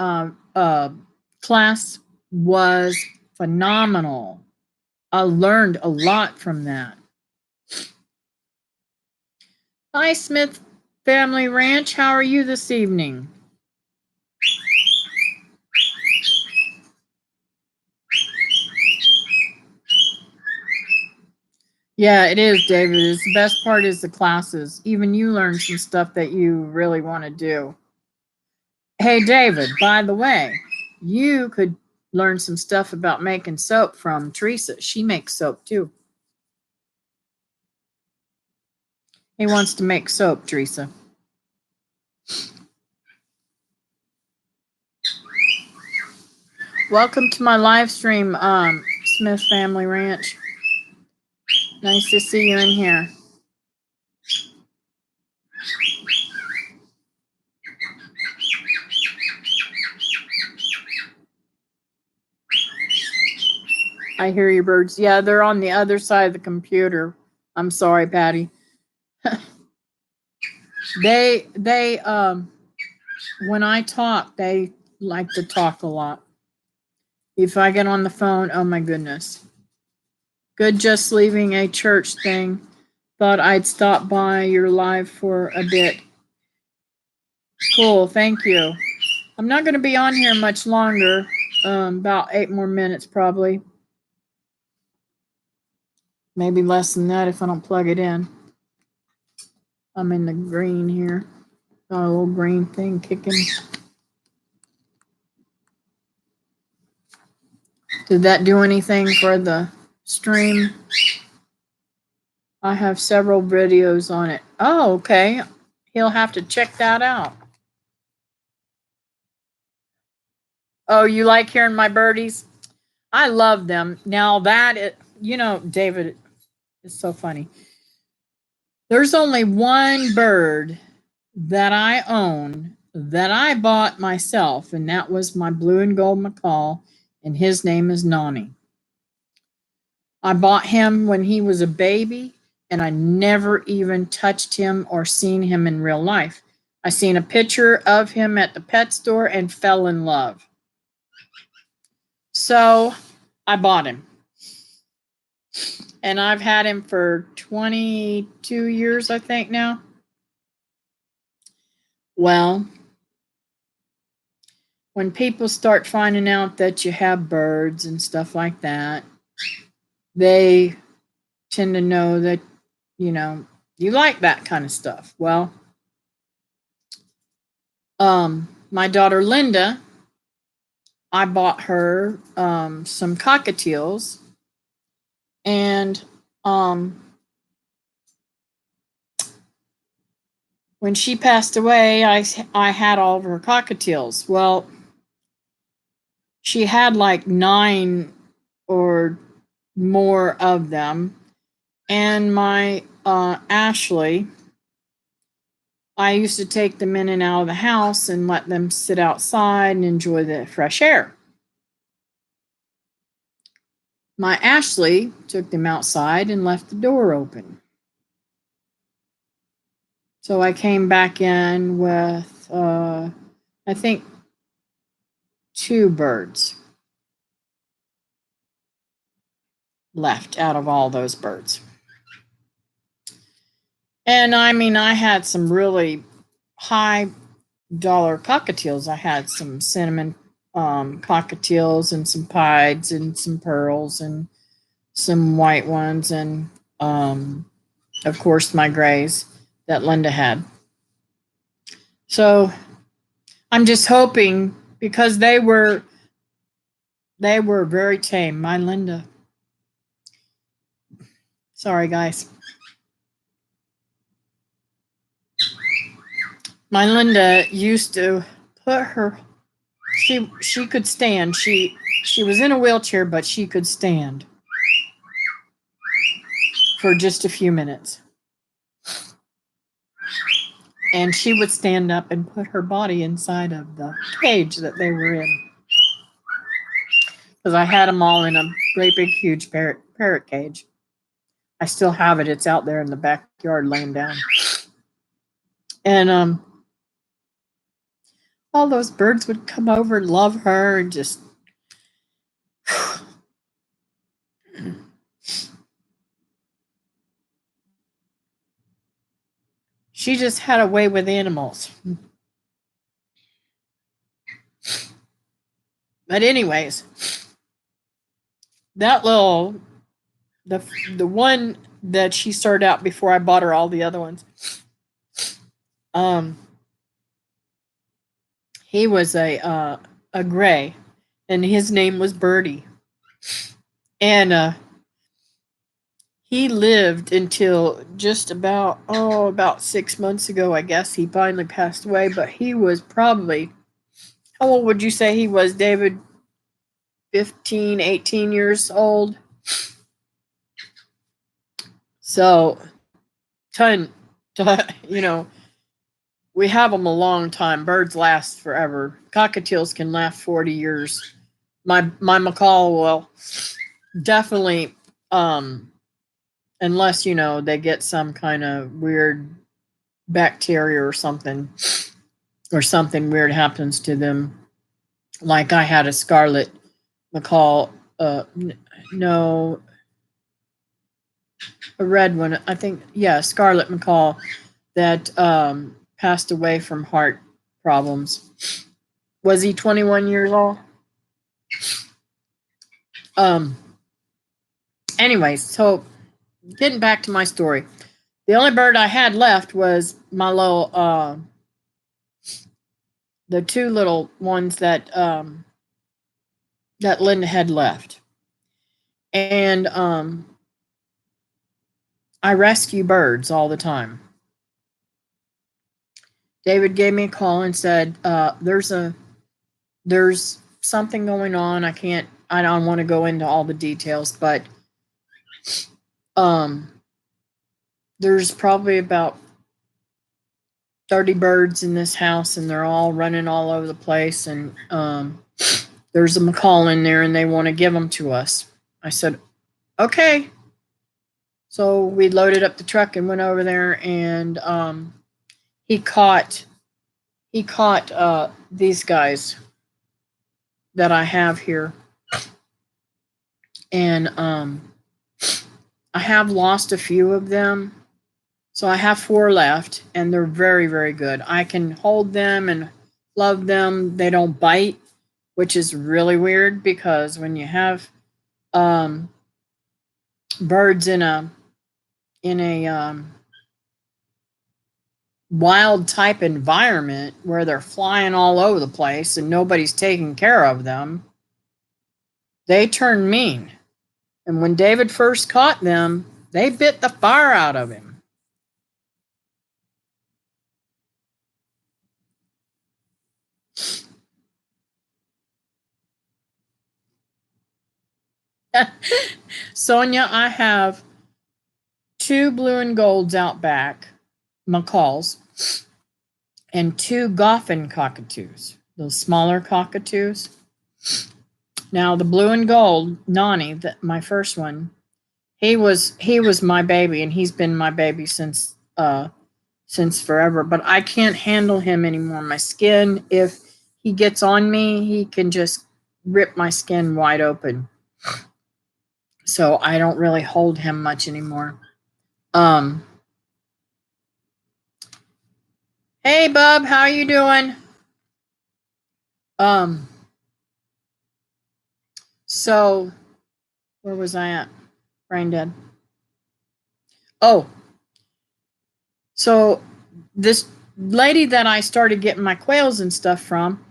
class was phenomenal. I learned a lot from that. Hi, Smith Family Ranch. How are you this evening? Yeah, it is, David. It's the best part is the classes. Even you learn some stuff that you really want to do. Hey, David, by the way, you could learn some stuff about making soap from Teresa. She makes soap too. He wants to make soap, Teresa. Welcome to my live stream, Smith Family Ranch. Nice to see you in here. I hear you, birds. Yeah, they're on the other side of the computer. I'm sorry, Patty. they when I talk, they like to talk a lot. If I get on the phone, oh my goodness. Good, just leaving a church thing. Thought I'd stop by your live for a bit. Cool, thank you. I'm not going to be on here much longer. About 8 more minutes probably. Maybe less than that if I don't plug it in. I'm in the green here. Got a little green thing kicking. Did that do anything for the stream? I have several videos on it. Oh, okay. He'll have to check that out. Oh, you like hearing my birdies? I love them. Now that, David, it's so funny. There's only one bird that I own that I bought myself, and that was my blue and gold macaw, and his name is Nani. I bought him when he was a baby, and I never even touched him or seen him in real life. I seen a picture of him at the pet store and fell in love. So I bought him. And I've had him for 22 years, I think now. Well, when people start finding out that you have birds and stuff like that, they tend to know that, you like that kind of stuff. Well, my daughter Linda, I bought her some cockatiels, and when she passed away, I had all of her cockatiels. Well, she had like 9 or more of them, and my Ashley, I used to take them in and out of the house and let them sit outside and enjoy the fresh air. My Ashley took them outside and left the door open. So I came back in with, I think, 2 birds left out of all those birds. And I mean, I had some really high dollar cockatiels. I had some cinnamon cockatiels and some pieds and some pearls and some white ones, and of course my grays that Linda had. So I'm just hoping, because they were They were very tame. My Linda. Sorry, guys. My Linda used to put her. She could stand. She was in a wheelchair, but she could stand for just a few minutes. And she would stand up and put her body inside of the cage that they were in. Because I had them all in a great big huge parrot cage. I still have it. It's out there in the backyard laying down. And all those birds would come over and love her and just she just had a way with animals. But anyways, that little the one that she started out before I bought her all the other ones. He was a gray, and his name was Birdie, and he lived until just about 6 months ago. I guess he finally passed away, but he was probably, how old would you say he was, David? 15, 18 years old. So, you know, we have them a long time. Birds last forever. Cockatiels can last 40 years. My macaw will definitely, unless, they get some kind of weird bacteria or something weird happens to them. Like I had a scarlet macaw, no, a red one, I think, yeah, scarlet macaw that passed away from heart problems. Was he 21 years old? Anyways, so getting back to my story. The only bird I had left was my little, the two little ones that Linda had left. And I rescue birds all the time. David gave me a call and said, there's something going on. I don't want to go into all the details, but there's probably about 30 birds in this house, and they're all running all over the place, and there's a macaw in there, and they want to give them to us. I said, okay. So we loaded up the truck and went over there, and he caught these guys that I have here, and I have lost a few of them, so I have 4 left, and they're very, very good. I can hold them and love them. They don't bite, which is really weird, because when you have birds in a wild type environment where they're flying all over the place and nobody's taking care of them, they turn mean. And when David first caught them, they bit the fire out of him. Sonia, I have 2 blue and golds out back, macaws, and 2 Goffin cockatoos, those smaller cockatoos. Now the blue and gold, Nani, my first one, he was my baby, and he's been my baby since forever. But I can't handle him anymore. My skin, if he gets on me, he can just rip my skin wide open. So I don't really hold him much anymore. Hey, Bub, how are you doing? So where was I at? Brain dead. Oh, so this lady that I started getting my quails and stuff from,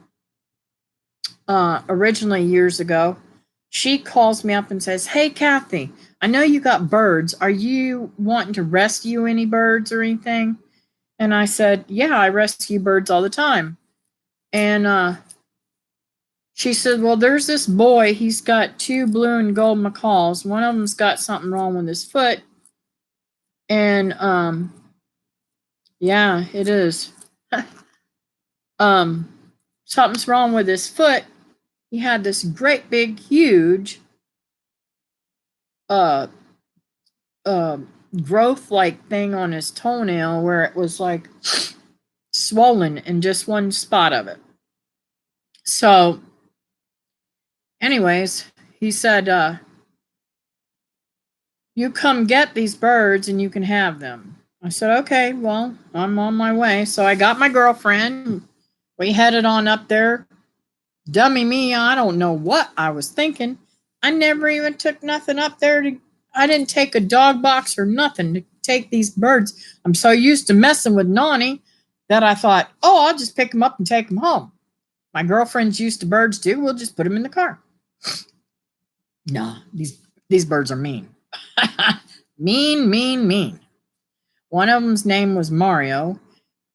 originally years ago, she calls me up and says, "Hey, Kathy, I know you got birds. Are you wanting to rescue any birds or anything?" And I said, "Yeah, I rescue birds all the time." And she said, "Well, there's this boy. He's got 2 blue and gold macaws. One of them's got something wrong with his foot." And yeah, it is. um, Something's wrong with his foot. He had this great big, huge, uh, uh, growth like thing on his toenail where it was like swollen in just one spot of it. So, anyways, he said, "You come get these birds and you can have them." I said, "Okay, well, I'm on my way." So I got my girlfriend. We headed on up there. Dummy me, I don't know what I was thinking. I never even took nothing up there to. I didn't take a dog box or nothing to take these birds. I'm so used to messing with Nani that I thought, oh, I'll just pick them up and take them home. My girlfriend's used to birds too. We'll just put them in the car. Nah, these birds are mean. Mean, mean, mean. One of them's name was Mario,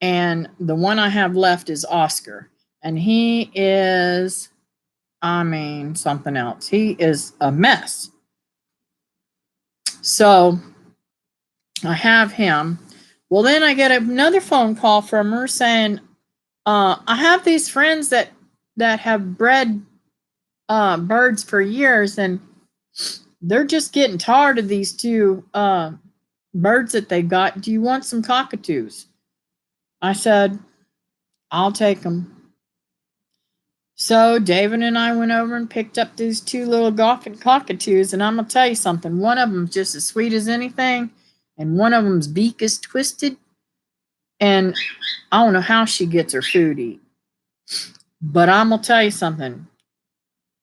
and the one I have left is Oscar. And he is, I mean, something else. He is a mess. So I have him. Well, then I get another phone call from her saying, I have these friends that have bred birds for years, and they're just getting tired of these 2 birds that they got. Do you want some cockatoos? I said, I'll take them. So David and I went over and picked up these 2 little cockatoos, and I'm gonna tell you something. One of them's just as sweet as anything, and one of them's beak is twisted, and I don't know how she gets her food to eat. But I'm gonna tell you something.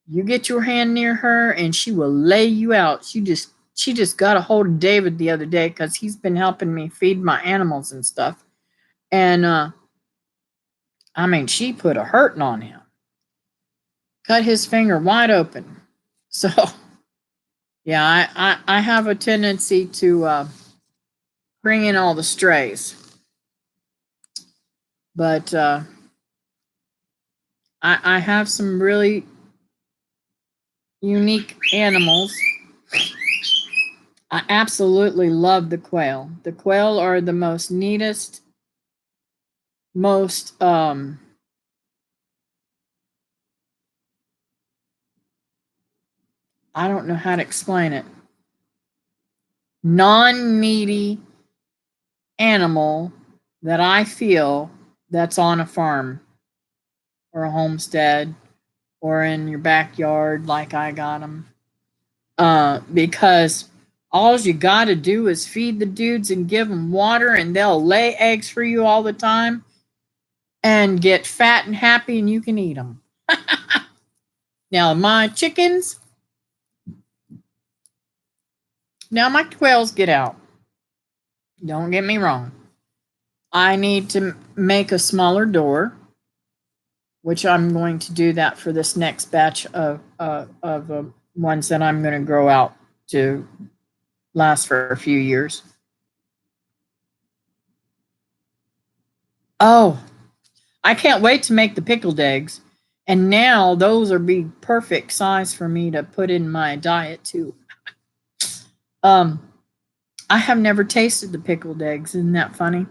You get your hand near her, and she will lay you out. She just got a hold of David the other day because he's been helping me feed my animals and stuff, and I mean, she put a hurting on him. Cut his finger wide open. So, yeah, I have a tendency to bring in all the strays. But I have some really unique animals. I absolutely love the quail. The quail are the most neatest, most I don't know how to explain it. Non-needy animal that I feel that's on a farm or a homestead or in your backyard like I got them. Because all you got to do is feed the dudes and give them water, and they'll lay eggs for you all the time and get fat and happy, and you can eat them. Now, my chickens, now my quails get out. Don't get me wrong. I need to make a smaller door, which I'm going to do that for this next batch of ones that I'm going to grow out to last for a few years. Oh, I can't wait to make the pickled eggs. And now those are be perfect size for me to put in my diet too. I have never tasted the pickled eggs. Isn't that funny?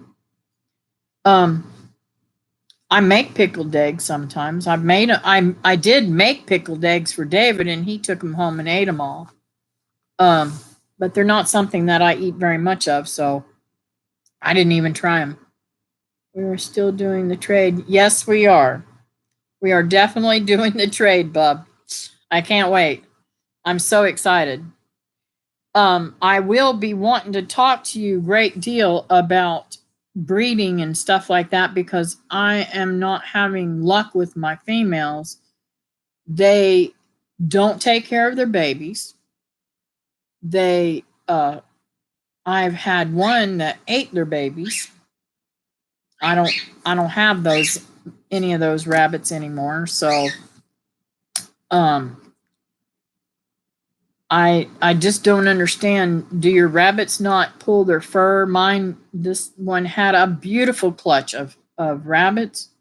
I make pickled eggs sometimes. I did make pickled eggs for David, and he took them home and ate them all. But they're not something that I eat very much of, so I didn't even try them. We are still doing the trade. Yes, we are. We are definitely doing the trade, bub. I can't wait. I'm so excited. I will be wanting to talk to you a great deal about breeding and stuff like that because I am not having luck with my females. They don't take care of their babies. I've had one that ate their babies. I don't have any of those rabbits anymore. So I just don't understand. Do your rabbits not pull their fur? Mine, this one had a beautiful clutch of rabbits,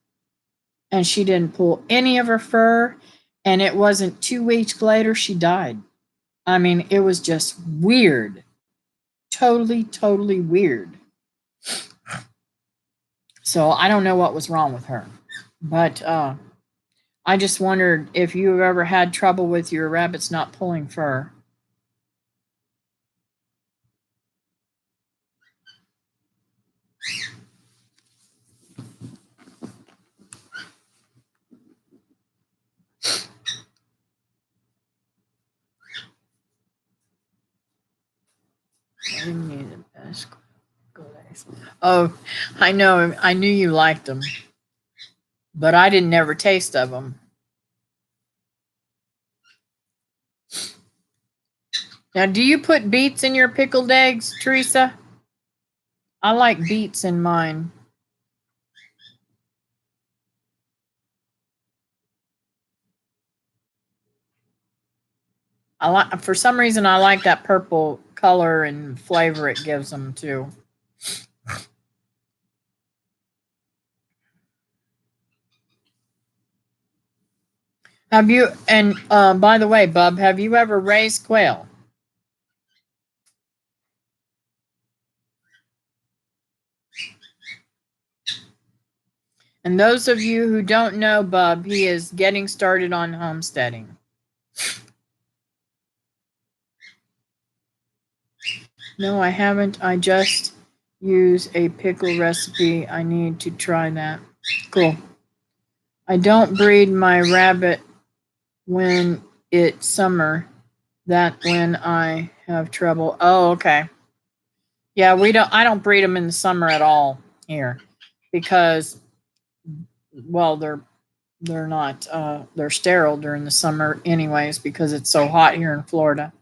and she didn't pull any of her fur. And it wasn't 2 weeks later she died. I mean, it was just weird. Totally, totally weird. So I don't know what was wrong with her. But I just wondered if you've ever had trouble with your rabbits not pulling fur. Oh, I know. I knew you liked them, but I didn't ever taste of them. Now, do you put beets in your pickled eggs, Teresa? I like beets in mine. I like, for some reason, I like that purple color and flavor it gives them too. Have you? And by the way, Bub, have you ever raised quail? And those of you who don't know Bub, he is getting started on homesteading. No, I haven't. I just use a pickle recipe. I need to try that. Cool. I don't breed my rabbit when it's summer. That when I have trouble. Oh, okay. Yeah, I don't breed them in the summer at all here because, well, they're not they're sterile during the summer anyways because it's so hot here in Florida.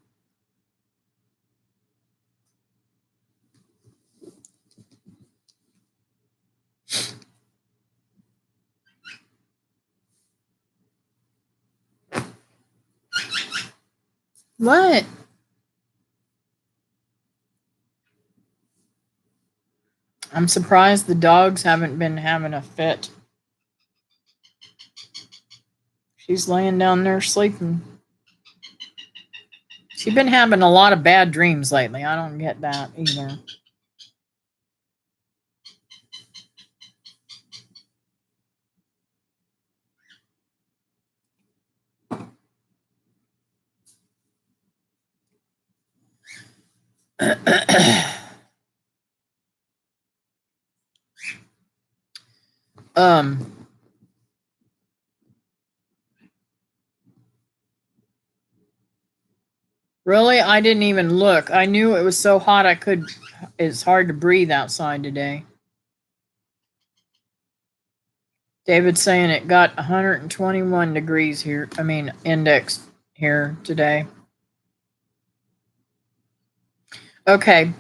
What? I'm surprised the dogs haven't been having a fit. She's laying down there sleeping. She's been having a lot of bad dreams lately. I don't get that either. um Really? I didn't even look. I knew it was so hot it's hard to breathe outside today. David's saying it got 121 degrees here. I mean, index here today. Okay.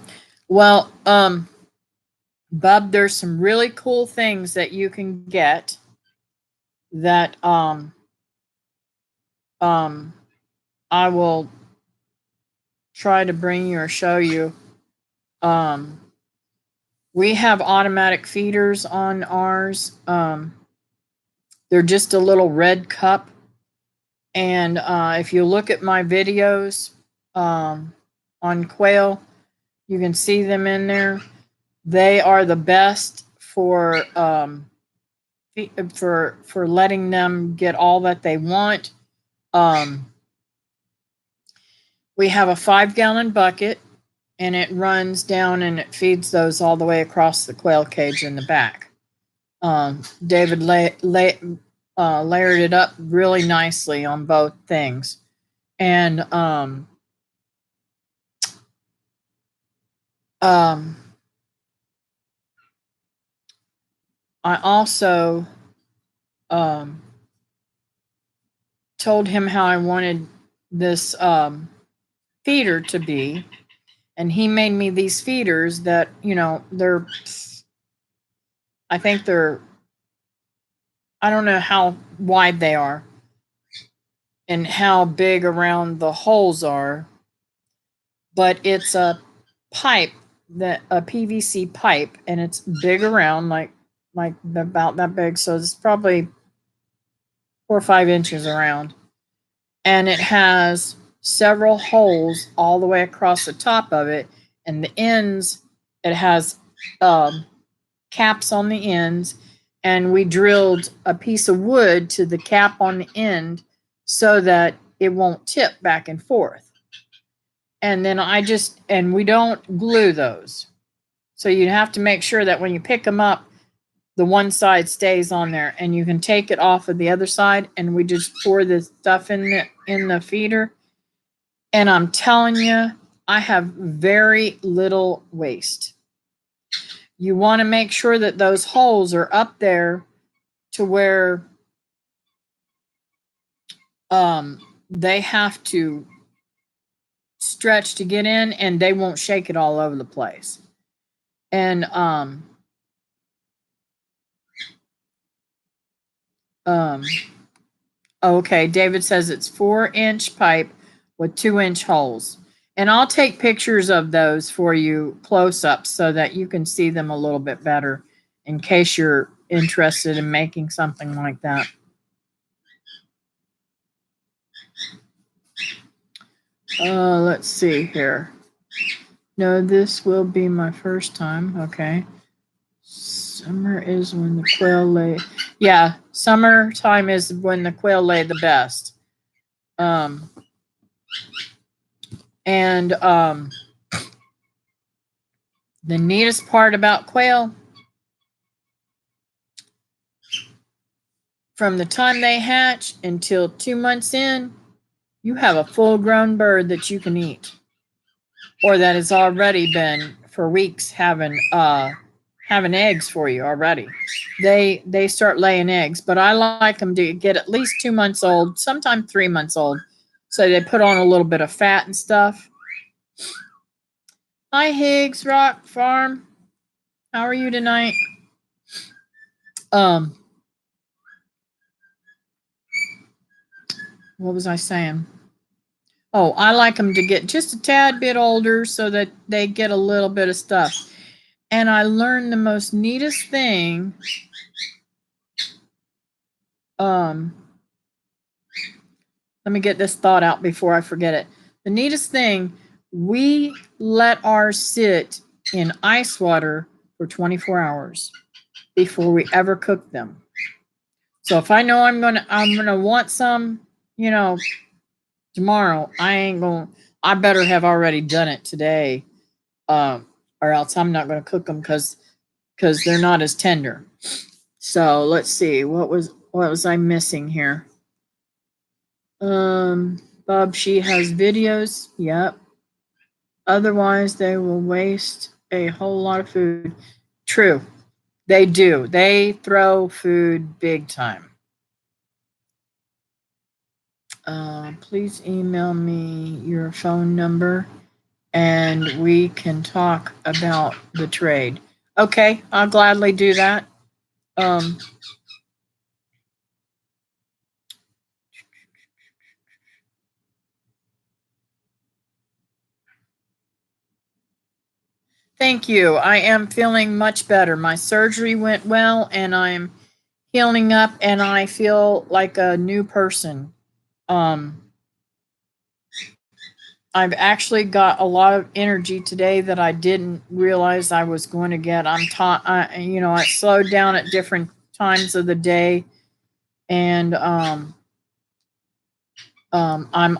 Well, Bub, there's some really cool things that you can get that I will try to bring you or show you. We have automatic feeders on ours. They're just a little red cup. And if you look at my videos on quail, you can see them in there. They are the best for letting them get all that they want. We have a 5-gallon bucket, and it runs down and it feeds those all the way across the quail cage in the back. David layered it up really nicely on both things, and I also told him how I wanted this feeder to be, and he made me these feeders that, I think I don't know how wide they are and how big around the holes are, but it's a pipe, that a PVC pipe, and it's big around, like about that big. So it's probably 4 or 5 inches around, and it has several holes all the way across the top of it, and the ends, it has caps on the ends, and we drilled a piece of wood to the cap on the end so that it won't tip back and forth. And then and we don't glue those. So you have to make sure that when you pick them up, the one side stays on there, and you can take it off of the other side, and we just pour the stuff in the feeder. And I'm telling you, I have very little waste. You want to make sure that those holes are up there to where they have to stretch to get in, and they won't shake it all over the place. And okay, David says it's 4-inch pipe with 2-inch holes. And I'll take pictures of those for you close up so that you can see them a little bit better in case you're interested in making something like that. Let's see here. No, this will be my first time. Okay. Summer is when the quail lay. Yeah, summertime is when the quail lay the best. And the neatest part about quail, from the time they hatch until 2 months in, you have a full-grown bird that you can eat, or that has already been for weeks having eggs for you already. They start laying eggs, but I like them to get at least 2 months old, sometimes 3 months old, so they put on a little bit of fat and stuff. Hi, Higgs Rock Farm. How are you tonight? What was I saying? Oh, I like them to get just a tad bit older so that they get a little bit of stuff. And I learned the most neatest thing. Let me get this thought out before I forget it. The neatest thing, we let ours sit in ice water for 24 hours before we ever cook them. So if I know I'm gonna want some, tomorrow, I better have already done it today, or else I'm not gonna cook them because they're not as tender. So let's see, what was I missing here? Bob, she has videos. Yep. Otherwise, they will waste a whole lot of food. True. They do. They throw food big time. Please email me your phone number and we can talk about the trade. Okay, I'll gladly do that. Thank you. I am feeling much better. My surgery went well and I'm healing up and I feel like a new person. I've actually got a lot of energy today that I didn't realize I was going to get. I slowed down at different times of the day, and I'm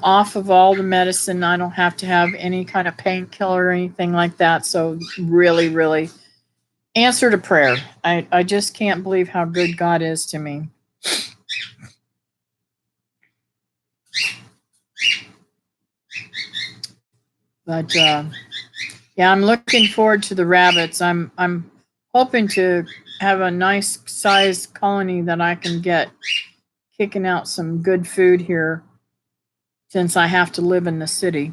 off of all the medicine. I don't have to have any kind of painkiller or anything like that. So really, really answer to prayer. I just can't believe how good God is to me. But yeah, I'm looking forward to the rabbits. I'm hoping to have a nice sized colony that I can get kicking out some good food here since I have to live in the city.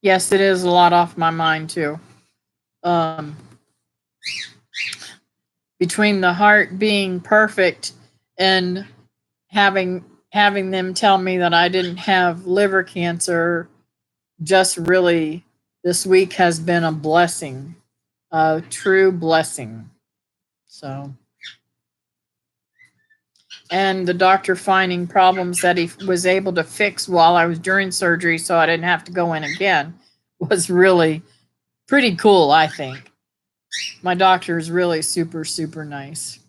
Yes, it is a lot off my mind too. Between the heart being perfect and having having them tell me that I didn't have liver cancer just really this week has been a blessing, a true blessing. So, and the doctor finding problems that he was able to fix while I was during surgery so I didn't have to go in again was really pretty cool, I think. My doctor is really super, super nice.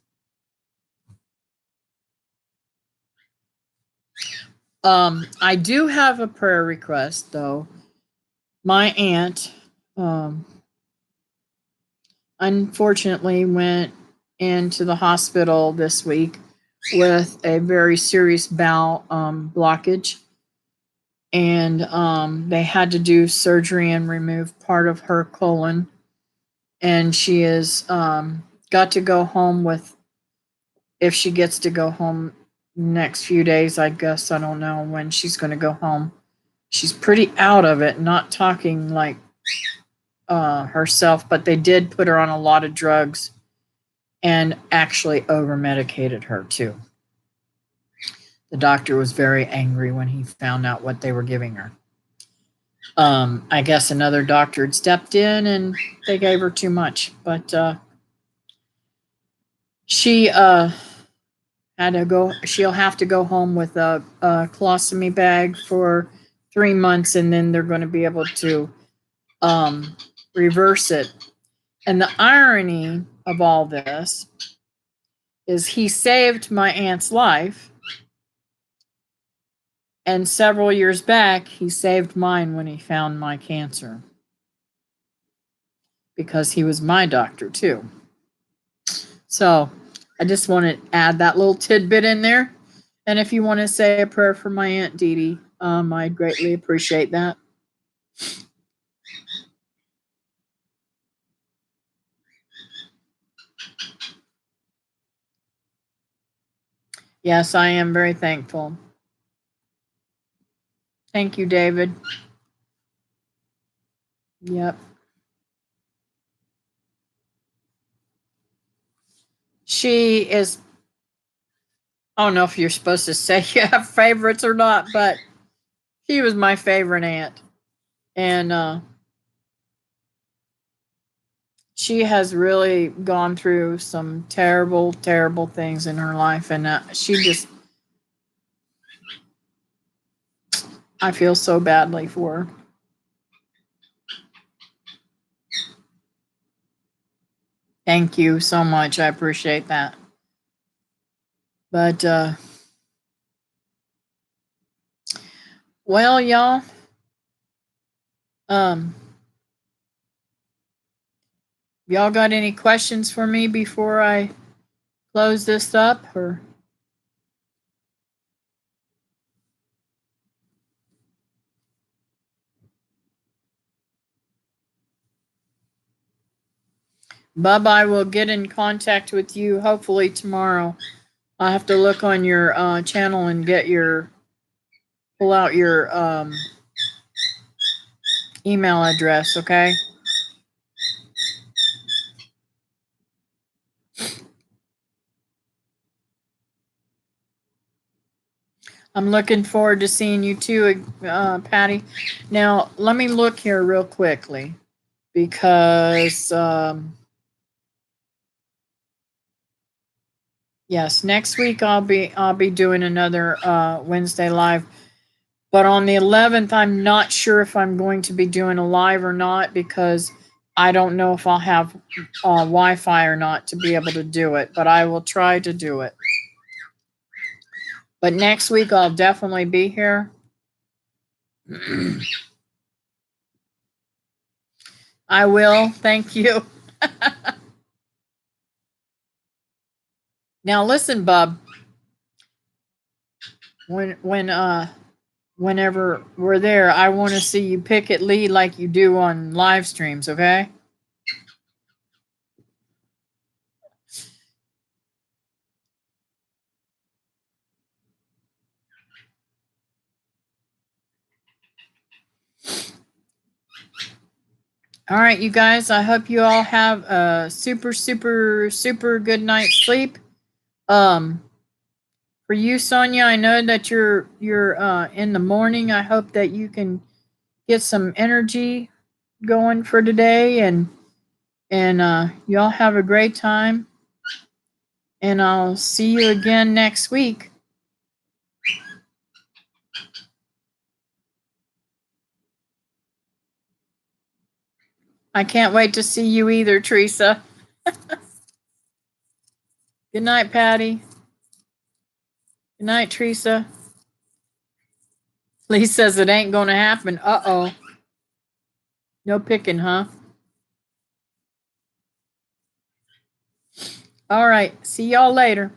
I do have a prayer request though. My aunt, unfortunately went into the hospital this week with a very serious bowel blockage. And they had to do surgery and remove part of her colon. And she is got to go home with, if she gets to go home next few days, I guess. I don't know when she's going to go home. She's pretty out of it, not talking like herself, but they did put her on a lot of drugs and actually over medicated her too. The doctor was very angry when he found out what they were giving her. I guess another doctor had stepped in and they gave her too much, but she had to go. She'll have to go home with a colostomy bag for 3 months, and then they're going to be able to reverse it. And the irony of all this is he saved my aunt's life, and several years back he saved mine when he found my cancer, because he was my doctor too. So I just want to add that little tidbit in there. And if you want to say a prayer for my Aunt Dee Dee, I'd greatly appreciate that. Yes, I am very thankful. Thank you, David. Yep. She is, I don't know if you're supposed to say you have favorites or not, but she was my favorite aunt. And she has really gone through some terrible, terrible things in her life. And she just, I feel so badly for her. Thank you so much. I appreciate that. But, well, y'all, y'all got any questions for me before I close this up? Or Bub, I will get in contact with you hopefully tomorrow. I'll have to look on your channel and get your, pull out your email address, okay? I'm looking forward to seeing you too, Patty. Now, let me look here real quickly because, yes, next week I'll be doing another Wednesday live. But on the 11th, I'm not sure if I'm going to be doing a live or not, because I don't know if I'll have Wi-Fi or not to be able to do it. But I will try to do it. But next week I'll definitely be here. I will. Thank you. Now listen, Bub. Whenever we're there, I want to see you pick at Lee like you do on live streams, okay? All right, you guys, I hope you all have a super, super, super good night's sleep. For For you, Sonia, I know that you're in the morning. I hope that you can get some energy going for today, and y'all have a great time. And I'll see you again next week. I can't wait to see you either, Teresa. Good night, Patty. Good night, Teresa. Lee says it ain't gonna happen. Uh-oh. No picking, huh? All right. See y'all later.